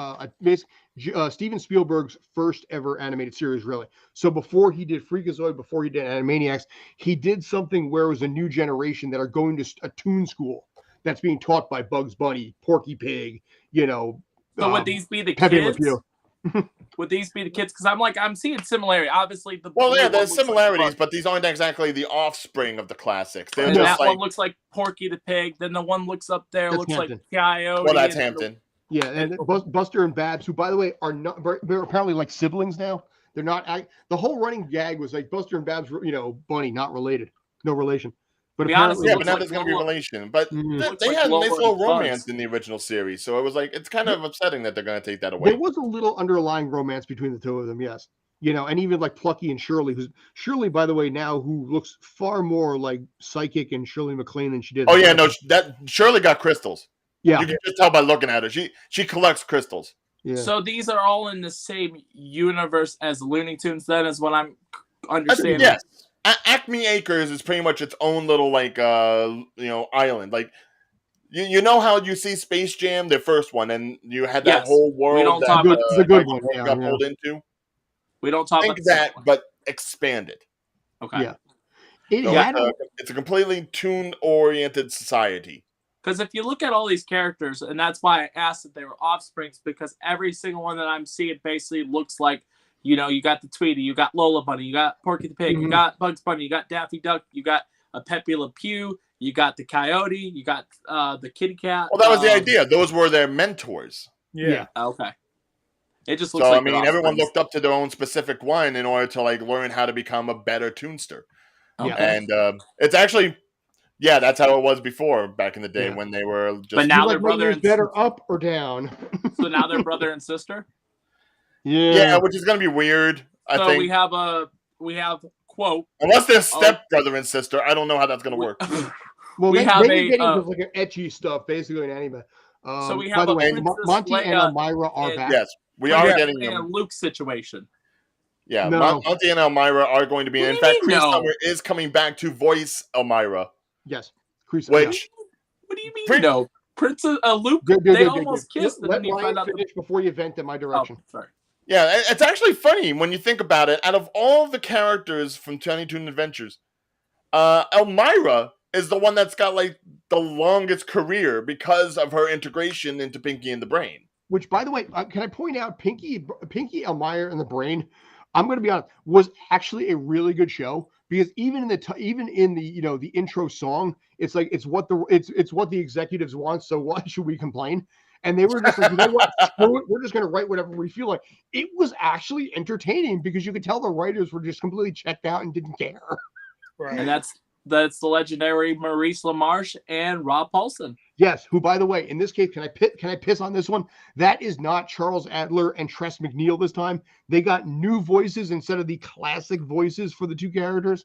Steven Spielberg's first ever animated series, really. So before he did Freakazoid, before he did Animaniacs, he did something where it was a new generation that are going to a toon school that's being taught by Bugs Bunny, Porky Pig, So would these be the Pepe kids? Le Pew. Would these be the kids? Because I'm seeing similarity. Obviously, there's similarities, but these aren't exactly the offspring of the classics. They're just one looks like Porky the Pig. Then the one looks up there looks Hampton. like Coyote. Well, that's Hampton. Yeah, and Buster and Babs, who, by the way, are not. They're apparently like siblings now. They're not. The whole running gag was like Buster and Babs, Bunny, not related, no relation. But be honest, apparently, Yeah, looks but now like there's going to be a Lola- relation. But looks they like had a nice Lola little and Buzz. romance in the original series, so it was like it's kind of upsetting that they're going to take that away. there was a little underlying romance between the two of them, yes. And even like Plucky and Shirley, Shirley, by the way, now who looks far more like Psychic and Shirley MacLaine than she did. Oh yeah, no, that Shirley got crystals. Yeah. You can just tell by looking at her. She collects crystals. Yeah. So these are all in the same universe as Looney Tunes, then, is what I'm understanding. Yes. Acme Acres is pretty much its own little like island. Like you know how you see Space Jam, the first one, and you had that Yes. whole We world don't that talk about the good Michael one, Jordan got pulled into. We don't talk Think about the second that, one. but expanded. Okay. Yeah. It So had it's a completely tune-oriented society. Because if you look at all these characters, and that's why I asked if they were offsprings, because every single one that I'm seeing basically looks like, you got the Tweety, you got Lola Bunny, you got Porky the Pig, you got Bugs Bunny, you got Daffy Duck, you got a Pepe Le Pew, you got the Coyote, you got the Kitty Cat. Well, that was the idea. Those were their mentors. Yeah. Okay. It just looks So like I mean, everyone looked up to their own specific one in order to like learn how to become a better tunester. Okay. And it's actually, yeah, that's how it was before back in the day Yeah. when they were just. But now you they're like my brother ears and better up or down. So now they're brother and sister. Yeah, which is going to be weird. I So think we have quote, unless they're stepbrother and sister, I don't know how that's going to work. Well, we they have get into a like an etchy stuff, basically in anime. so we By have the a way, Princess Monty and Leia Elmira are and- back. Yes, we are Yeah. getting and them. Luke situation. Yeah, No. Monty and Elmira are going to be. What In do you fact, mean, Cree no? Summer is coming back to voice Elmira, Yes. which What do you mean no? Princess Luke, Good, they good, almost kissed, and Let then you Ryan find out. finish before you vent in my direction. Sorry. yeah, it's actually funny when you think about it. Out of all the characters from Tiny Toon Adventures, Elmira is the one that's got like the longest career because of her integration into Pinky and the Brain. Which, by the way, can I point out, Pinky, Elmira, and the Brain? I'm going to be honest, was actually a really good show because even in the the intro song, it's like it's what the executives want. So why should we complain? And they were just like, you know what? Screw it. We're just going to write whatever we feel like. It was actually entertaining because you could tell the writers were just completely checked out and didn't care. Right. And that's the legendary Maurice LaMarche and Rob Paulson. Yes, who, by the way, in this case, can I piss on this one? That is not Charles Adler and Tress MacNeille this time. They got new voices instead of the classic voices for the two characters.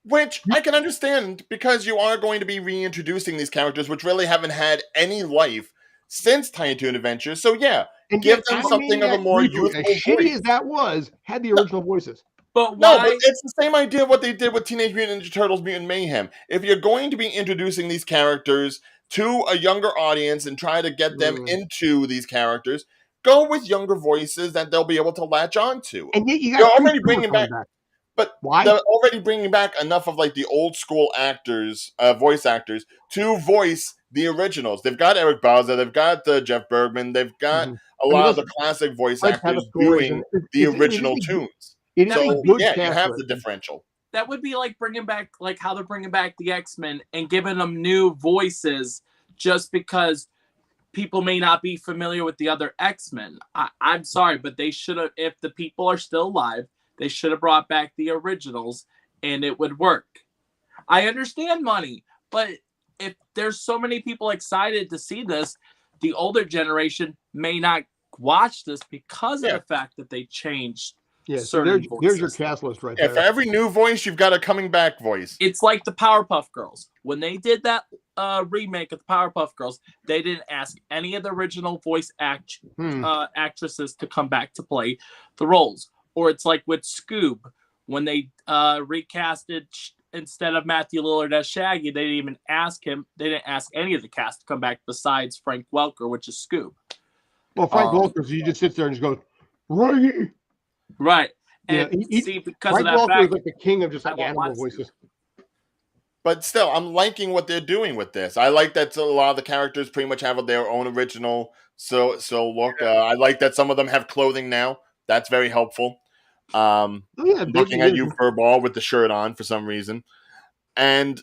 Which I can understand because you are going to be reintroducing these characters, which really haven't had any life since Tiny Toon Adventures. So yeah, And give yet, them something of a more reboot, youthful as shitty voice. as that was, had the original voices. But No, why? but it's the same idea what they did with Teenage Mutant Ninja Turtles Mutant Mayhem. If you're going to be introducing these characters to a younger audience and try to get them into these characters, go with younger voices that they'll be able to latch on to. And yet you They're got already bringing back, but why? they're already bringing back enough of like the old school actors, voice actors, to voice the originals. They've got Eric Bauza, they've got Jeff Bergman, they've got a lot of the classic voice actors doing the original tunes. So yeah, you have the differential. That would be like bringing back, like how they're bringing back the X-Men and giving them new voices just because people may not be familiar with the other X-Men. I'm sorry, but they should have, if the people are still alive, they should have brought back the originals and it would work. I understand money, but if there's so many people excited to see this, the older generation may not watch this because of the fact that they changed. Yeah, so there's your cast list right there. For every new voice, you've got a coming back voice. It's like the Powerpuff Girls. When they did that remake of the Powerpuff Girls, they didn't ask any of the original voice actresses to come back to play the roles. Or it's like with Scoob, when they recasted, instead of Matthew Lillard as Shaggy, they didn't even ask him. They didn't ask any of the cast to come back besides Frank Welker, which is Scoob. Well, Frank Welker, he just sits there and just goes, Reggie. Right. And because Frank of that Welker fact, is like the king of just like animal voices. But still, I'm liking what they're doing with this. I like that a lot of the characters pretty much have their own original look. I like that some of them have clothing now. That's very helpful. Looking at you, Furball, with the shirt on for some reason. And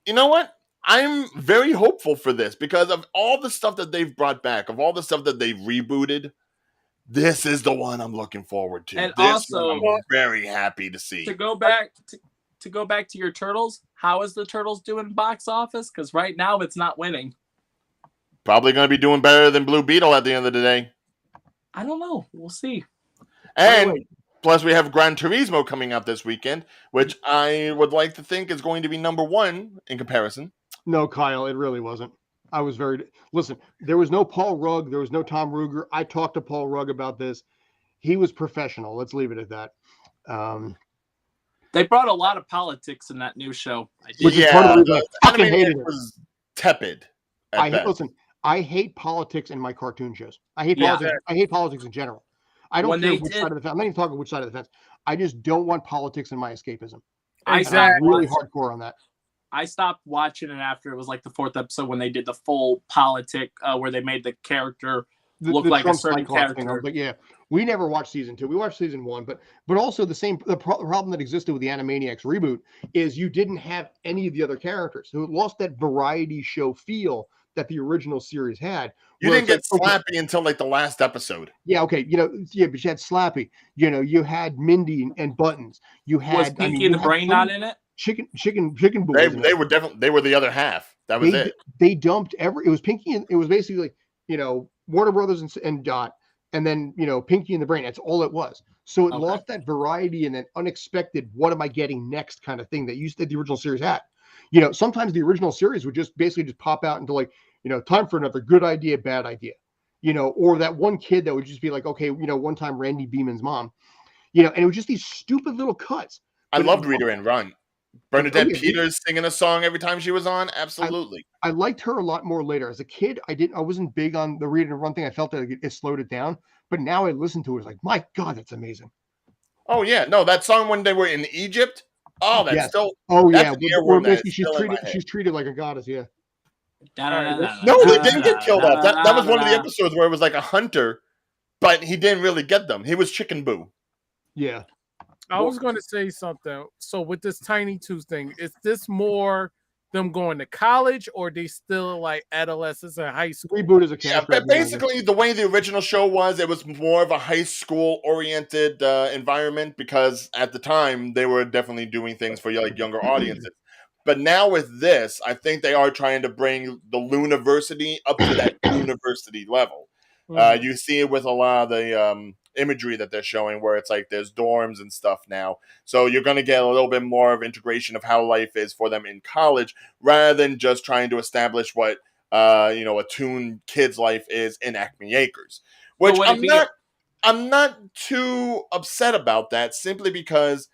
you know what? I'm very hopeful for this because of all the stuff that they've brought back, of all the stuff that they've rebooted. This is the one I'm looking forward to. And this also, one I'm very happy to see. To go back to go back to your Turtles, how is the Turtles doing box office? Because right now it's not winning. Probably going to be doing better than Blue Beetle at the end of the day. I don't know. We'll see. And plus, we have Gran Turismo coming out this weekend, which I would like to think is going to be number one in comparison. No, Kyle, it really wasn't. Listen, there was no Paul Rugg. There was no Tom Ruger. I talked to Paul Rugg about this. He was professional. Let's leave it at that. They brought a lot of politics in that new show. Which is part of the reason I fucking hated it. Was tepid. I hate politics in my cartoon shows. I hate politics. I hate politics in general. I don't care which side of the fence. I'm not even talking which side of the fence. I just don't want politics in my escapism. I'm really hardcore on that. I stopped watching it after it was like the 4th episode when they did the full politic where they made the character look like a certain character. But yeah, we never watched season 2. We watched season 1, but also the problem that existed with the Animaniacs reboot is you didn't have any of the other characters, so it lost that variety show feel that the original series had. You didn't get Slappy until like the last episode. Yeah, okay. But you had Slappy. You had Mindy and Buttons. You had was Pinky and the Brain not in it? Chicken Boo. They were definitely they were the other half. That was it. They dumped it was Pinky and it was basically Warner Brothers and Dot, and then Pinky and the Brain. That's all it was. So it lost that variety and that unexpected what am I getting next kind of thing that the original series had. Sometimes the original series would just pop out into time for another good idea, bad idea, or that one kid that would just be like, okay, one time Randy Beeman's mom, and it was just these stupid little cuts. I loved Reader and Run. Bernadette Peters singing a song every time she was on. Absolutely. I liked her a lot more later. As a kid, I wasn't big on the Read and Run thing. I felt that it slowed it down, but now I listen to it. It's like, my God, that's amazing. Oh yeah. No, that song when they were in Egypt. Oh, that's still. Oh yeah. She's treated like a goddess. Yeah. No, they didn't get killed off. That was one of the episodes where it was like a hunter, but he didn't really get them. He was Chicken Boo. Yeah. I was going to say something. So with this Tiny Toons thing, is this more them going to college or they still like adolescents and high school? Reboot is a cash grab. Basically, the way the original show was, it was more of a high school oriented environment because at the time they were definitely doing things for younger audiences. But now with this, I think they are trying to bring the Luniversity up to that university level. You see it with a lot of the imagery that they're showing where it's like there's dorms and stuff now. So you're going to get a little bit more of integration of how life is for them in college rather than just trying to establish what, a Toon kid's life is in Acme Acres. Which I'm not too upset about that simply because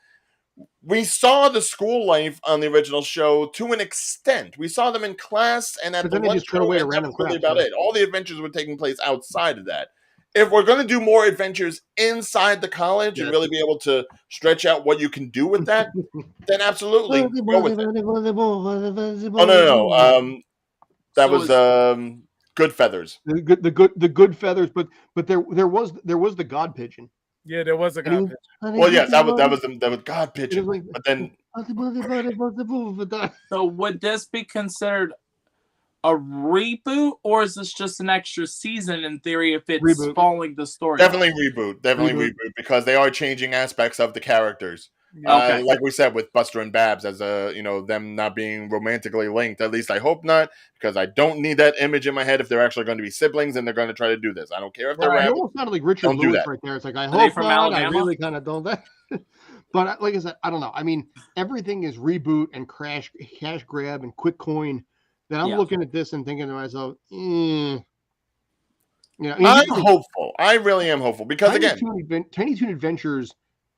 we saw the school life on the original show to an extent. We saw them in class and at the one show, and that was really about it. All the adventures were taking place outside of that. If we're going to do more adventures inside the college and really be able to stretch out what you can do with that, then absolutely go with it. Oh no. That was Good Feathers. The Good Feathers, but there was the God Pigeon. Yeah, there was a God Pigeon. Well, yes, that was God Pigeon. But then, so would this be considered a reboot, or is this just an extra season in theory if it's following the story? Definitely reboot, because they are changing aspects of the characters. Okay. Like we said with Buster and Babs as them not being romantically linked. At least I hope not, because I don't need that image in my head if they're actually going to be siblings and they're going to try to do this. I don't care if they're It almost sounded like Richard Lewis right there. It's like, I hope not. I really kind of don't that. But like I said, I don't know. I mean, everything is reboot and cash grab and quick coin. Then I'm looking at this and thinking to myself, I'm hopeful. I really am hopeful because Tiny Toon Adventures,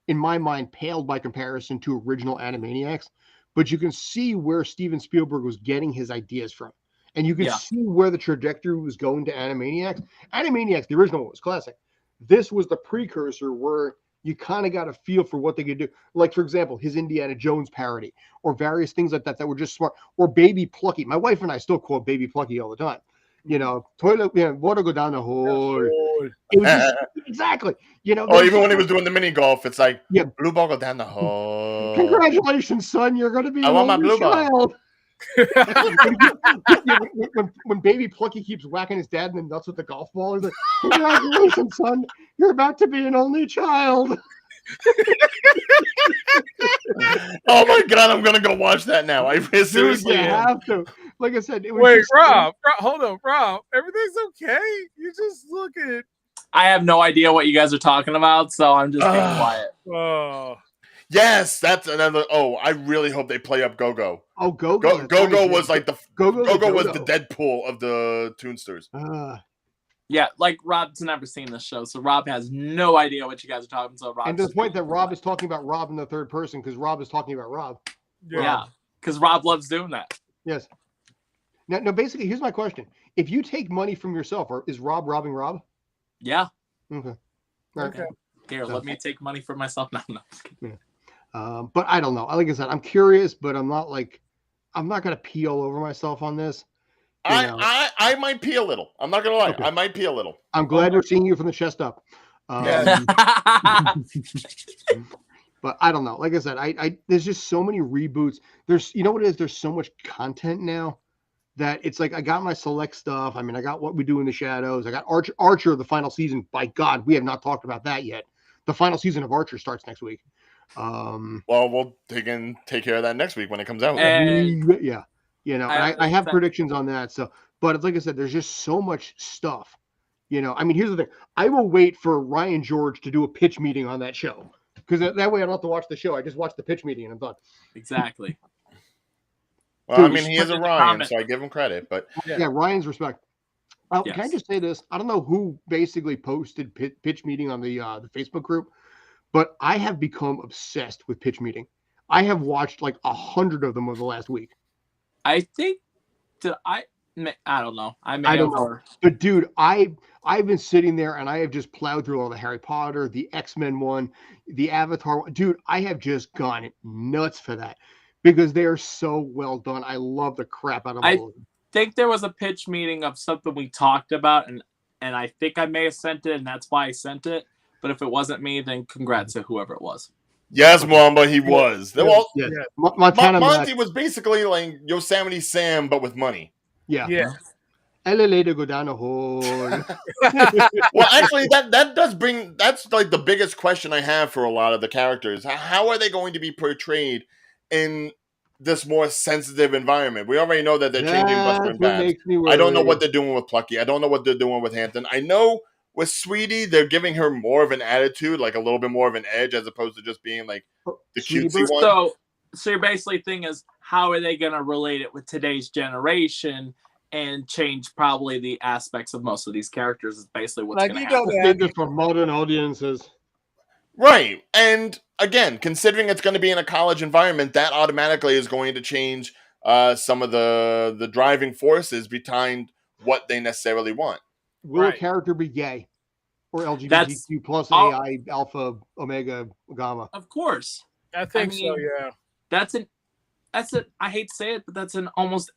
in my mind, paled by comparison to original Animaniacs. But you can see where Steven Spielberg was getting his ideas from, and you can see where the trajectory was going to Animaniacs. Animaniacs, the original one, was classic. This was the precursor where you kind of got a feel for what they could do. Like, for example, his Indiana Jones parody or various things like that were just smart. Or Baby Plucky. My wife and I still quote Baby Plucky all the time. Toilet, water go down the hole. It was just, exactly. Even when he was doing the mini golf, it's like, blue ball go down the hole. Congratulations, son. You're going to be I want my blue ball. when Baby Plucky keeps whacking his dad in the nuts with the golf ball, he's like, congratulations, son, you're about to be an only child. Oh my god, I'm gonna go watch that now. I Dude, seriously you am. have to. Like I said, it was Wait, just Rob, hold on, Rob. Everything's okay. You just look at. I have no idea what you guys are talking about, so I'm just being quiet. Oh, Yes, that's another. Oh, I really hope they play up Go-Go. Oh, Go-Go. Go-Go was like the Go-Go was the Deadpool of the Toonsters. Yeah, like Rob's never seen this show, so Rob has no idea what you guys are talking about. And to the point that Rob is talking about Rob in the third person because Rob is talking about Rob. Yeah, because Rob loves doing that. Yes. Now, basically, here's my question: if you take money from yourself, is Rob robbing Rob? Yeah. Okay. okay. Here, let me take money for myself. No. But I don't know. Like I said, I'm curious, but I'm not gonna pee all over myself on this. I might pee a little. I'm not gonna lie. Okay. I might pee a little. I'm glad we're seeing you from the chest up. But I don't know. Like I said, I there's just so many reboots. There's, you know what it is? There's so much content now that it's like I got my select stuff. I mean, I got What We Do in the Shadows. I got Archer, the final season. By God, we have not talked about that yet. The final season of Archer starts next week. Well, we'll take care of that next week when it comes out. Yeah, you know, I have predictions on that. So, but it's like I said, there's just so much stuff. You know, I mean, here's the thing: I will wait for Ryan George to do a pitch meeting on that show because that way I don't have to watch the show. I just watch the pitch meeting and I'm done. Exactly. Well, dude, I mean, he is a Ryan, so I give him credit. But yeah, Ryan's respect. Yes. Can I just say this? I don't know who basically posted pitch meeting on the Facebook group, but I have become obsessed with pitch meeting. I have watched like 100 of them over the last week. I think I don't know. I don't know. But dude, I've been sitting there and I have just plowed through all the Harry Potter, the X-Men one, the Avatar one. Dude, I have just gone nuts for that because they are so well done. I love the crap out of all of them. I think there was a pitch meeting of something we talked about, and I think I may have sent it, and that's why I sent it. But if it wasn't me, then congrats to whoever it was. Yes, Mwamba, he was. Yeah. Well, yeah. Monty was basically like Yosemite Sam, but with money. Yeah. Well, actually, that does bring. That's like the biggest question I have for a lot of the characters. How are they going to be portrayed in this more sensitive environment? We already know that they're changing Buster and Babs. I don't know what they're doing with Plucky. I don't know what they're doing with Hampton. I know with Sweetie, they're giving her more of an attitude, like a little bit more of an edge, as opposed to just being like the cutesy one. So your basically thing is, how are they going to relate it with today's generation and change probably the aspects of most of these characters? Is basically what's going to happen. For modern audiences. Right. And again, considering it's going to be in a college environment, that automatically is going to change some of the driving forces behind what they necessarily want. Will a character be gay or LGBTQ plus AI alpha omega gamma? Of course. I think so, yeah. That's I hate to say it, but that's an almost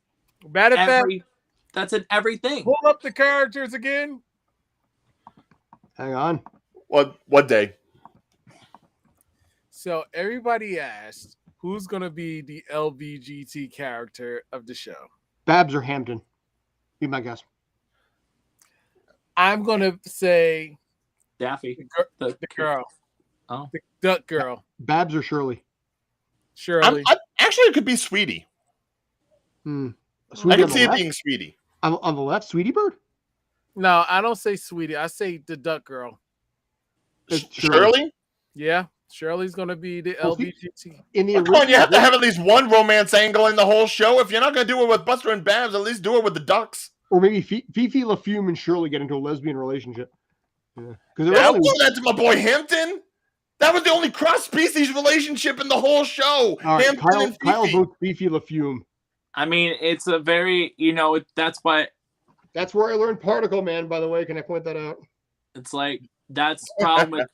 that's in everything. Pull up the characters again. Hang on. What day? So everybody asked, who's going to be the LBGT character of the show? Babs or Hampton? Be my guess. I'm going to say Daffy. The girl. Oh. The duck girl. Babs or Shirley? Shirley. Actually, it could be Sweetie. I can see it being Sweetie. On the left, Sweetie Bird? No, I don't say Sweetie. I say the duck girl. Shirley? Yeah. Shirley's going to be the LBGT. Come on, you have to have at least one romance angle in the whole show. If you're not going to do it with Buster and Babs, at least do it with the ducks. Or maybe Fifi LaFume and Shirley get into a lesbian relationship. Yeah. I'll do that to my boy Hampton. That was the only cross-species relationship in the whole show. All right, Hampton and Fifi. Kyle votes Fifi LaFume. I mean, it's a very, that's why. That's where I learned Particle Man, by the way. Can I point that out? It's like, that's problem with,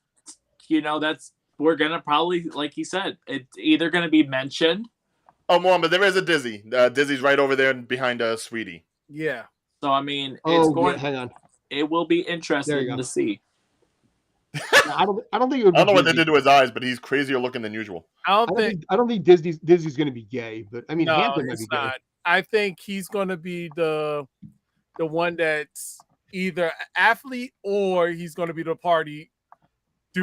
we're going to probably, like you said, it's either going to be mentioned. Oh, Mom, but there is a Dizzy. Dizzy's right over there behind Sweetie. Yeah. So, I mean, hang on. It will be interesting to see. I don't think it would be I don't know what they did to his eyes, but he's crazier looking than usual. I don't think Dizzy's going to be gay, but I mean, no, Hampton might it's be not. gay. I think he's going to be the one that's either an athlete or he's going to be the party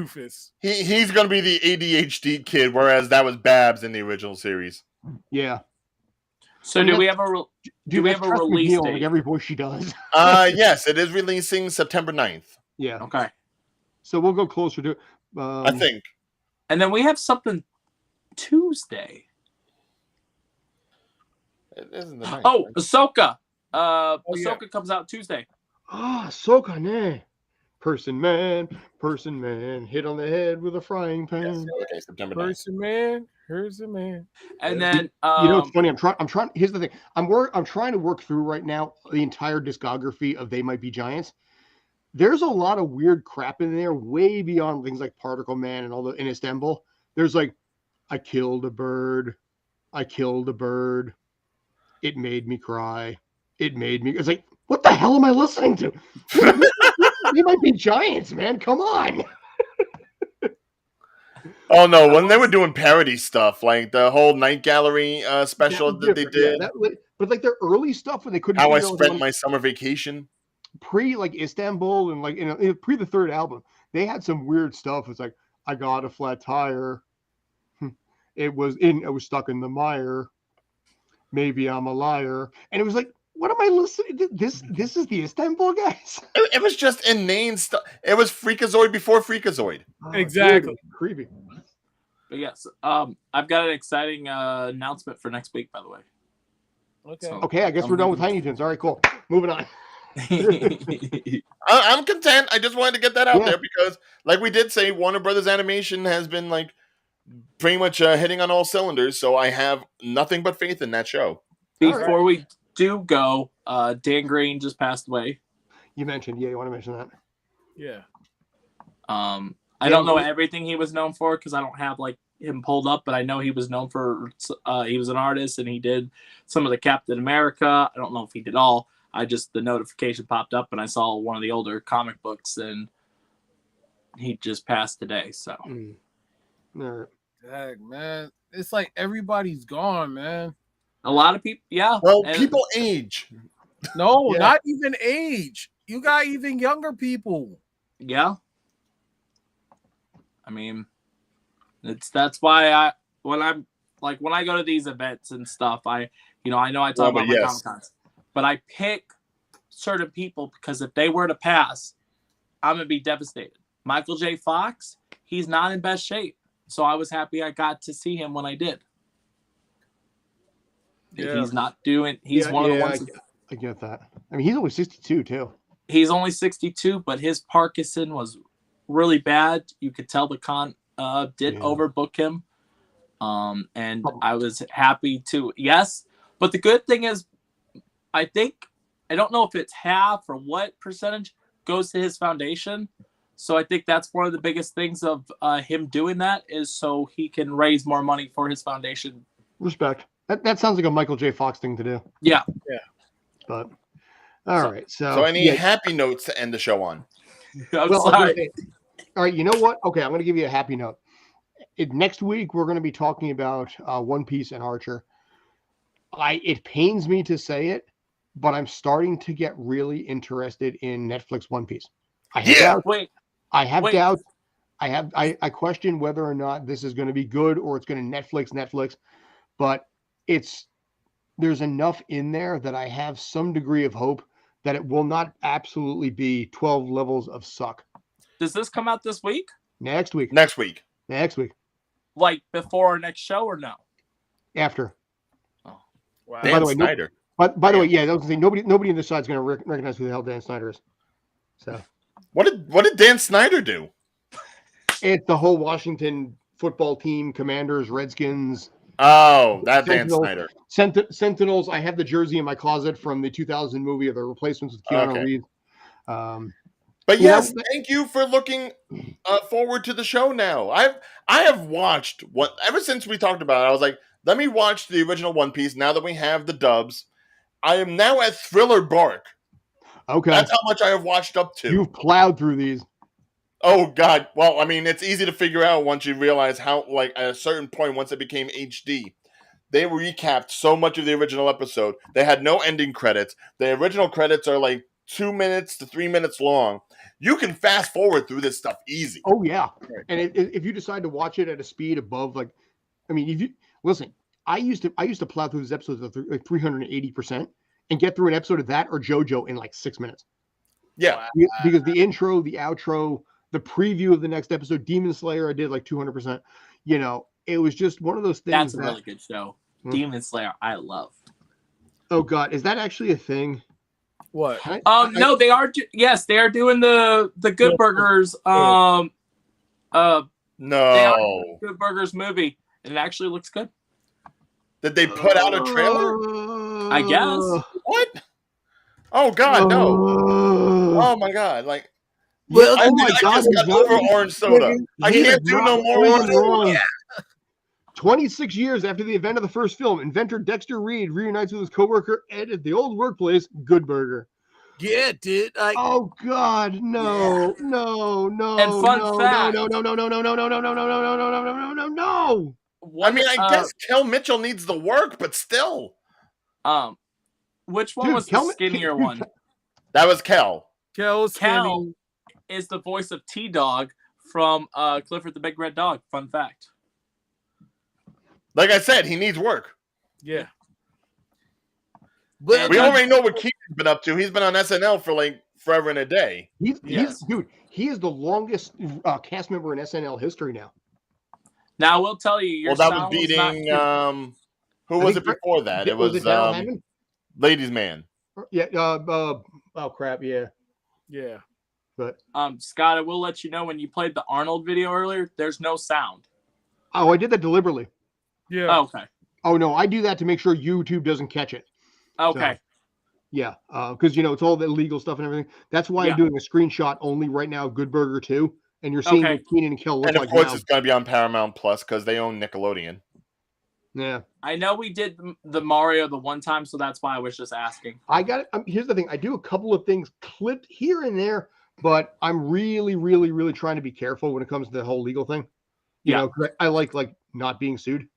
doofus. He's going to be the ADHD kid, whereas that was Babs in the original series. Yeah. So do we have a release McNeil, date? like every voice she does. Yes, it is releasing September 9th. Yeah. Okay. So we'll go closer to it. I think. And then we have something Tuesday. It isn't the 9th. Oh, right? Ahsoka. yeah. Ahsoka comes out Tuesday. Ah, Ahsoka, nah. Person man, hit on the head with a frying pan. Yes, okay, September 9th. Person man, here's a man. And then You know, it's funny. I'm trying. Here's the thing. I'm trying to work through right now the entire discography of They Might Be Giants. There's a lot of weird crap in there, way beyond things like Particle Man and all the in Istanbul. There's like, I killed a bird. It made me cry. It's like, what the hell am I listening to? They Might Be Giants, man. Come on. Oh no! When they were doing parody stuff, like the whole Night Gallery special that they did, but like their early stuff when they couldn't. How I Spent My Summer Vacation, pre like Istanbul and like pre the third album, they had some weird stuff. It's like, I got a flat tire. I was stuck in the mire. Maybe I'm a liar, and it was like, what am I listening to? This is the Istanbul guys. It was just inane stuff. It was Freakazoid before Freakazoid. Oh, Exactly. creepy. But yes, I've got an exciting announcement for next week, by the way. Okay. So- Okay, I guess we're done with Tiny Toons. All right, cool. Moving on. I'm content. I just wanted to get that out Yeah. there because, like we did say, Warner Brothers Animation has been like pretty much hitting on all cylinders. So I have nothing but faith in that show. Before we do go, Dan Green just passed away. You mentioned, you want to mention that? Yeah. I don't know everything he was known for because I don't have like him pulled up, but I know he was known for he was an artist and he did some of the Captain America. I don't know if he did all. The notification popped up and I saw one of the older comic books and he just passed today. So All right. Dang, man. It's like everybody's gone, man. a lot of people, yeah. Well, and- people age. No, Yeah. not even age. You got even younger people. Yeah. I mean, that's why when I go to these events and stuff, I know I talk about my Comic Cons, but I pick certain people because if they were to pass, I'm gonna be devastated. Michael J. Fox, he's not in best shape, so I was happy I got to see him when I did. Yeah. He's not doing. He's one of the ones. I get that. I mean, he's only 62 too. He's only 62, but his Parkinson was really bad. You could tell the con did overbook him. And I was happy to, yes. But the good thing is, I don't know if it's half or what percentage goes to his foundation. So I think that's one of the biggest things of him doing that is so he can raise more money for his foundation. Respect. That sounds like a Michael J. Fox thing to do. Yeah. But all right. So any happy notes to end the show on? I'm Well, sorry. all right. You know what? Okay, I'm going to give you a happy note. Next week we're going to be talking about One Piece and Archer. It pains me to say it, but I'm starting to get really interested in Netflix One Piece. I have doubts. I question whether or not this is going to be good or it's going to Netflix, but there's enough in there that I have some degree of hope that it will not absolutely be 12 levels of suck. Does this come out this week? Next week. Next week. Like before our next show or no? After. Oh, wow. Dan By the way, Snyder. By the way, yeah, I was gonna say nobody in this side's going to recognize who the hell Dan Snyder is. So What did Dan Snyder do? it's the whole Washington football team, Commanders, Redskins. Oh, that Dan Sentinels. Snyder. Sentinels. I have the jersey in my closet from the 2000 movie of the replacements with Keanu Reeves. But yes, thank you for looking forward to the show now. I have watched ever since we talked about it. I was like, let me watch the original One Piece now that we have the dubs. I am now at Thriller Bark. Okay. That's how much I have watched up to. You've plowed through these. Oh, God. Well, I mean, it's easy to figure out once you realize how, like, at a certain point, once it became HD, they recapped so much of the original episode. They had no ending credits. The original credits are, like, 2 minutes to 3 minutes long. You can fast forward through this stuff easy. Oh yeah, Right. and if you decide to watch it at a speed above, like, I mean, if you listen, I used to plow through these episodes at like 380% and get through an episode of that or JoJo in like 6 minutes. Yeah, Because the intro, the outro, the preview of the next episode, Demon Slayer, I did like 200%. You know, it was just one of those things. That's a really good show. Hmm. Demon Slayer, I love. Oh God, is that actually a thing? What? No, they are. Yes, they are doing the Good Burgers. They are no. doing the Good Burgers movie, and it actually looks good. Did they put out a trailer? I guess. What? Oh God, no! Oh my God! Like, Well, I just he's got not- over orange soda. I he is can't do no not more orange soda. wrong. 26 years after the event of the first film, inventor Dexter Reed reunites with his coworker Ed at the old workplace, Good Burger. Yeah, dude. Oh God, no, no, no. And fun no, fact. No. I mean, I guess Kel Mitchell needs the work, but still. Which one Dude, was the skinnier one? That was Kel. Kel is the voice of T-Dog from Clifford the Big Red Dog. Fun fact. Like I said, he needs work. Yeah. But We already know what Keenan's been up to. He's been on SNL for like forever and a day. Dude, he is the longest cast member in SNL history now. Now I will tell you, your Well, that was sound beating. not Who was it before that? It was Daryl Hammond? Ladies Man. Yeah. Oh crap. Yeah. Yeah. But Scott, I will let you know when you played the Arnold video earlier, there's no sound. oh, I did that deliberately. Yeah. Oh, okay. Oh no, I do that to make sure YouTube doesn't catch it. Okay. So, yeah, because it's all the illegal stuff and everything. That's why I'm doing a screenshot only right now of Good Burger 2, and you're seeing what Keenan and Kel look and of like course, now. it's going to be on Paramount Plus because they own Nickelodeon. Yeah, I know we did the Mario the one time, so that's why I was just asking. I got it. Here's the thing: I do a couple of things clipped here and there, but I'm really, really, really trying to be careful when it comes to the whole legal thing. You know, 'cause I like not being sued.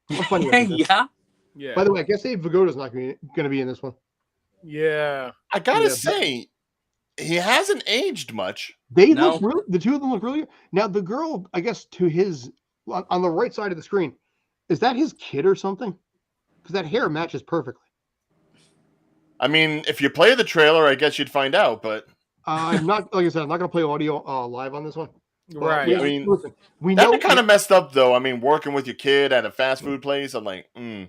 I'm funny about this. Yeah. By the way, I guess Dave Vigoda's not going to be in this one. Yeah. I gotta say, he hasn't aged much. They look really. The two of them look really. Now the girl, I guess, to his on the right side of the screen, is that his kid or something? Because that hair matches perfectly. I mean, if you play the trailer, I guess you'd find out. But I'm not, like I said, I'm not going to play audio live on this one. Right. I mean, listen, we that'd know be kind of messed up, though. I mean, working with your kid at a fast food place, I'm like, Yeah,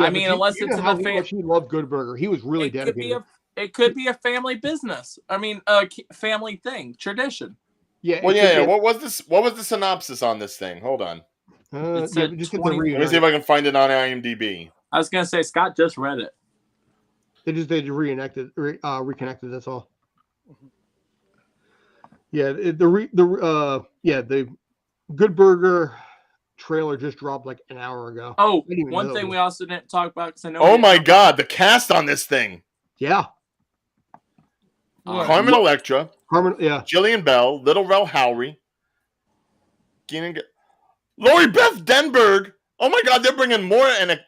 I mean, unless it's how much he loved Good Burger. He was really dedicated. It could be a family business. I mean, a family thing, tradition. Yeah. Well, yeah. What was this? What was the synopsis on this thing? Hold on. It said just get 20 the Let me see if I can find it on IMDb. I was gonna say Scott just read it. They just reconnected. That's all. Yeah, the Good Burger trailer just dropped like an hour ago. Oh, one thing we also didn't talk about because I know. Oh my God, the cast on this thing. Yeah. Carmen Electra. Jillian Bell, Little Rel Howery. Lori Beth Denberg. Oh my God, they're bringing more and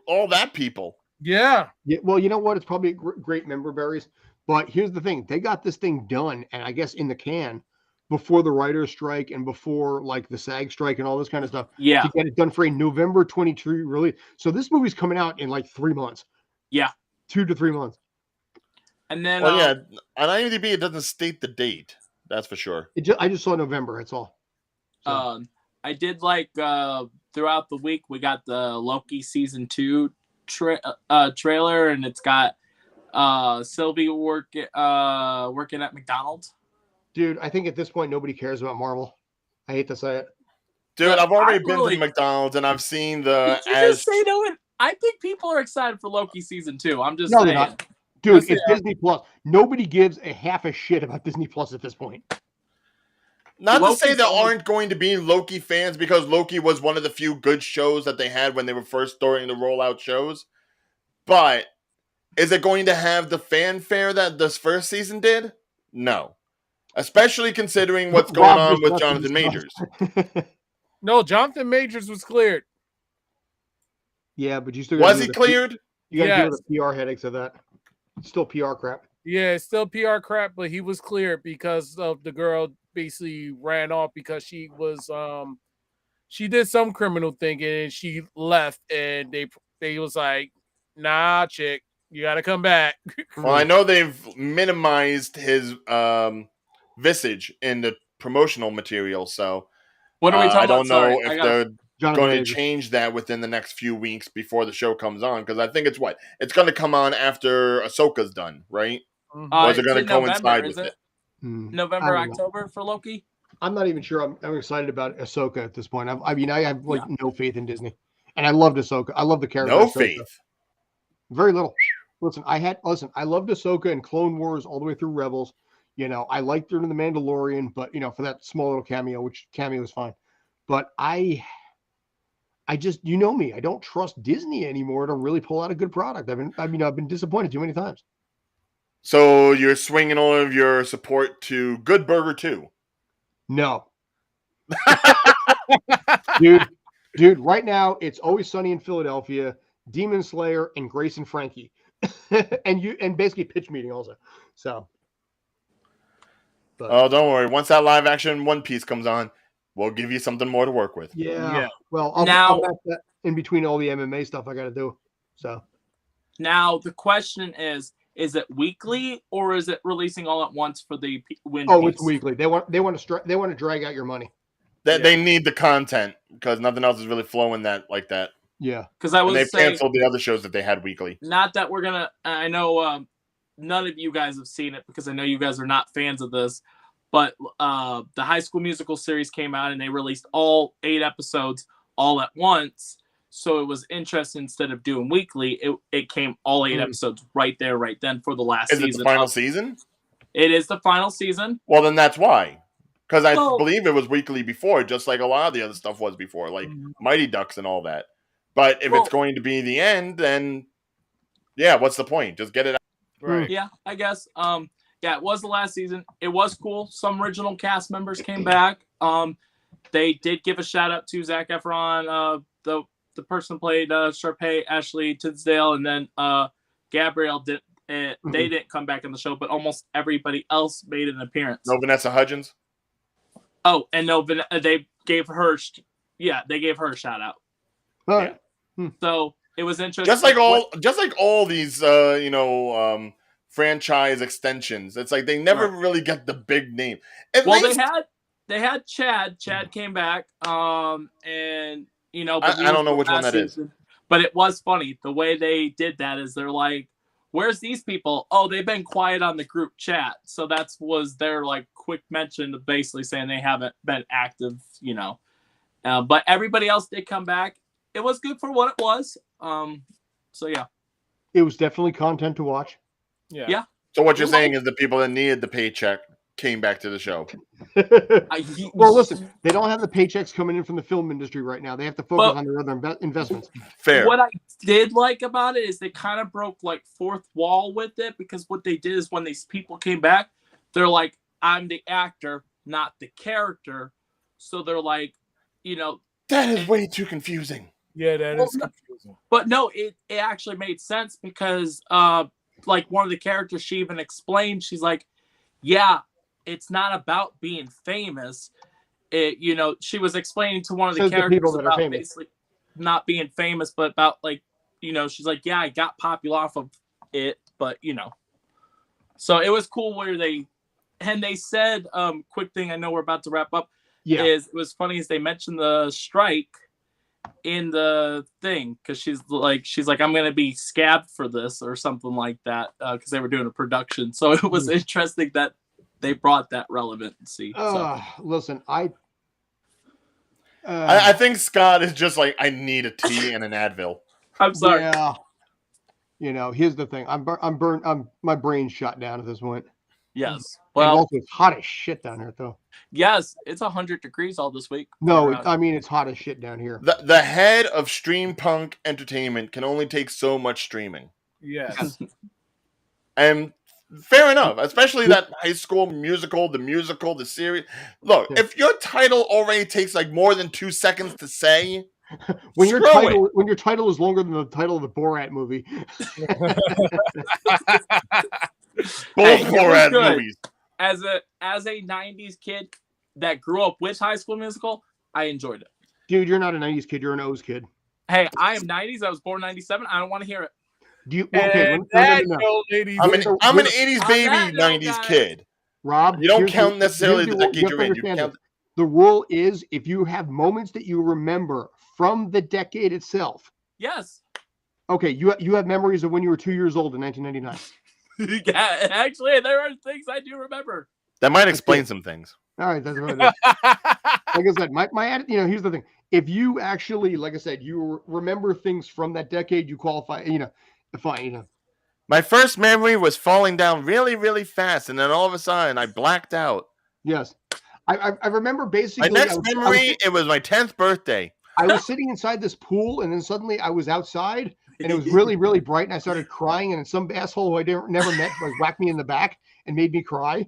all that people. Yeah. Well, you know what? It's probably great member berries. But here's the thing: they got this thing done, and I guess in the can before the writer's strike and before like the SAG strike and all this kind of stuff. Yeah. To get it done for a November 22 release. So this movie's coming out in like 3 months. Yeah. 2 to 3 months. And then, on IMDb it doesn't state the date. That's for sure. I just saw November. That's all. So. I did like throughout the week we got the Loki season 2 trailer, and it's got Sylvie working at McDonald's. Dude, I think at this point nobody cares about Marvel. I hate to say it. Dude, I've already been to McDonald's and I've seen the. Did you just say no? I think people are excited for Loki season 2. I'm just saying. They're not. Dude, it's Disney Plus. Nobody gives a half a shit about Disney Plus at this point. Not to say there aren't going to be Loki fans, because Loki was one of the few good shows that they had when they were first starting to roll out shows. But is it going to have the fanfare that this first season did? No. Especially considering what's going on with Jonathan Majors. No, Jonathan Majors was cleared. Yeah, but you still was he cleared? You got to deal with the PR headaches of that. Still PR crap. Yeah, it's still PR crap, but he was cleared because of the girl basically ran off because she was she did some criminal thinking and she left and they was like, nah, chick, you gotta come back. Well, I know they've minimized his visage in the promotional material, so What are we talking I don't about? Sorry, know if they're Jonathan going to Majors. change that within the next few weeks before the show comes on, because I think it's going to come on after Ahsoka's done, right? Or is it It's going in to coincide November, with isn't it? it? I November, don't know. October for Loki. I'm not even sure. I'm excited about Ahsoka at this point. I mean, I have like no faith in Disney, and I loved Ahsoka. I love the character. No Ahsoka. faith. Very little. Listen, I loved Ahsoka and Clone Wars all the way through Rebels. You know, I liked her in The Mandalorian, but you know, for that small little cameo, which cameo was fine. But I just, you know me, I don't trust Disney anymore to really pull out a good product. I've been disappointed too many times. So you're swinging all of your support to Good Burger 2. No, dude. Right now, it's Always Sunny in Philadelphia, Demon Slayer, and Grace and Frankie, and basically pitch meeting also. So, Oh, don't worry. Once that live action One Piece comes on, we'll give you something more to work with. yeah. Well, Now- I'll match that in between all the MMA stuff I got to do. So, Now the question is it weekly or is it releasing all at once for the Win oh, Piece? it's weekly. They want to drag out your money. They need the content because nothing else is really flowing like that. Yeah, Because I And was they've saying, canceled the other shows that they had weekly. not that we're gonna. I know none of you guys have seen it because I know you guys are not fans of this. But the High School Musical series came out and they released all 8 episodes all at once. So it was interesting. Instead of doing weekly, it came all 8 episodes right there, right then for the last season. Is it the final season? It is the final season. Well, then that's why. Because I Well- believe it was weekly before, just like a lot of the other stuff was before, like Mighty Ducks and all that. But if it's going to be the end, then yeah, what's the point? Just get it out. Right. Yeah, I guess. Yeah, it was the last season. It was cool. Some original cast members came back. They did give a shout out to Zac Efron, the person who played Sharpay, Ashley Tisdale, and then Gabrielle did. They didn't come back in the show, but almost everybody else made an appearance. No Vanessa Hudgens. Oh, and no, they gave her. They gave her a shout out. all right. So it was interesting. Just like all these, franchise extensions. It's like they never really get the big name. At least, they had Chad. Chad came back. And but I don't know which one that is. But it was funny the way they did that. Is they're like, "Where's these people? Oh, they've been quiet on the group chat." So was their like quick mention of basically saying they haven't been active. But everybody else did come back. It was good for what it was. So yeah, It was definitely content to watch. Yeah. So what you're saying is the people that needed the paycheck came back to the show. Well, listen, they don't have the paychecks coming in from the film industry right now. They have to focus on their other investments. Fair. What I did like about it is they kind of broke like fourth wall with it, because what they did is when these people came back, they're like, "I'm the actor, not the character." So they're like, that is way too confusing. Yeah, that is confusing. But no, it actually made sense because like one of the characters, she even explained, she's like, "Yeah, it's not about being famous." She was explaining to one of the characters about basically not being famous, but about like, she's like, "Yeah, I got popular off of it, but So it was cool where they said, quick thing, I know we're about to wrap up. Yeah. It was funny as they mentioned the strike in the thing, because she's like, "I'm gonna be scabbed for this" or something like that, because they were doing a production. So it was interesting that they brought that relevancy. Listen, I think Scott is just like, I need a tea and an Advil. I'm sorry. Yeah. Here's the thing. I'm burned. My brain's shut down at this point. Yes. Well, also it's hot as shit down here, though. Yes, it's 100 degrees all this week. No, it's hot as shit down here. The head of Streampunk Entertainment can only take so much streaming. Yes. And fair enough, especially that High School Musical, the series. Look, if your title already takes like more than 2 seconds to say, When your title is longer than the title of the Borat movie. Both Borat movies. As a 90s kid that grew up with High School Musical, I enjoyed it. Dude, you're not a 90s kid. You're an O's kid. Hey, I am 90s. I was born 97. I don't want to hear it. Do you? Okay, I'm an 80s baby, 90s kid. Rob, you don't count necessarily the decade you're in. You count. The rule is if you have moments that you remember from the decade itself. Yes. Okay, you have memories of when you were 2 years old in 1999. Yeah, actually, there are things I do remember. That might explain some things. All right, that's what it is. Like I said, my here's the thing. If you actually, like I said, you remember things from that decade, you qualify, fine, My first memory was falling down really, really fast, and then all of a sudden, I blacked out. Yes. I remember basically... My next memory, it was my 10th birthday. I was sitting inside this pool, and then suddenly I was outside, and it was really, really bright, and I started crying, and some asshole who I never met whacked me in the back and made me cry.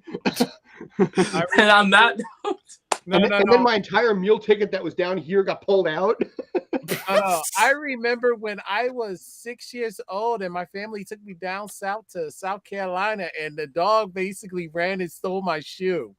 And on that note... And then my entire meal ticket that was down here got pulled out. I remember when I was 6 years old and my family took me down south to South Carolina, and the dog basically ran and stole my shoe.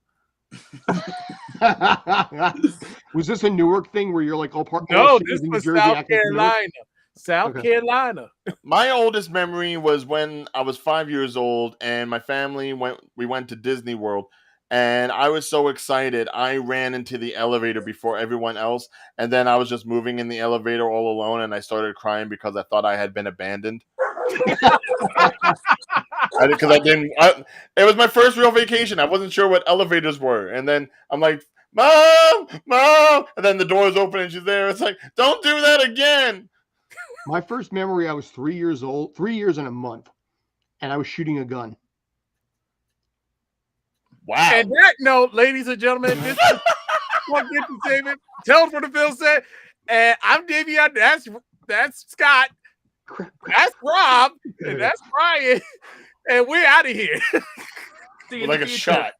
Was this a Newark thing where you're like all part? No, this was South Carolina. South Carolina. My oldest memory was when I was 5 years old, and my family went to Disney World. And I was so excited, I ran into the elevator before everyone else. And then I was just moving in the elevator all alone, and I started crying because I thought I had been abandoned. It was my first real vacation. I wasn't sure what elevators were. And then I'm like, Mom! And then the door's open and she's there. It's like, don't do that again. My first memory, I was 3 years old, 3 years and a month. And I was shooting a gun. Wow. And that note, ladies and gentlemen, this is what Entertainment. Tell for the Phil said. And I'm Davion. That's Scott. That's Rob. And that's Brian. And we're out of here. Like a shot.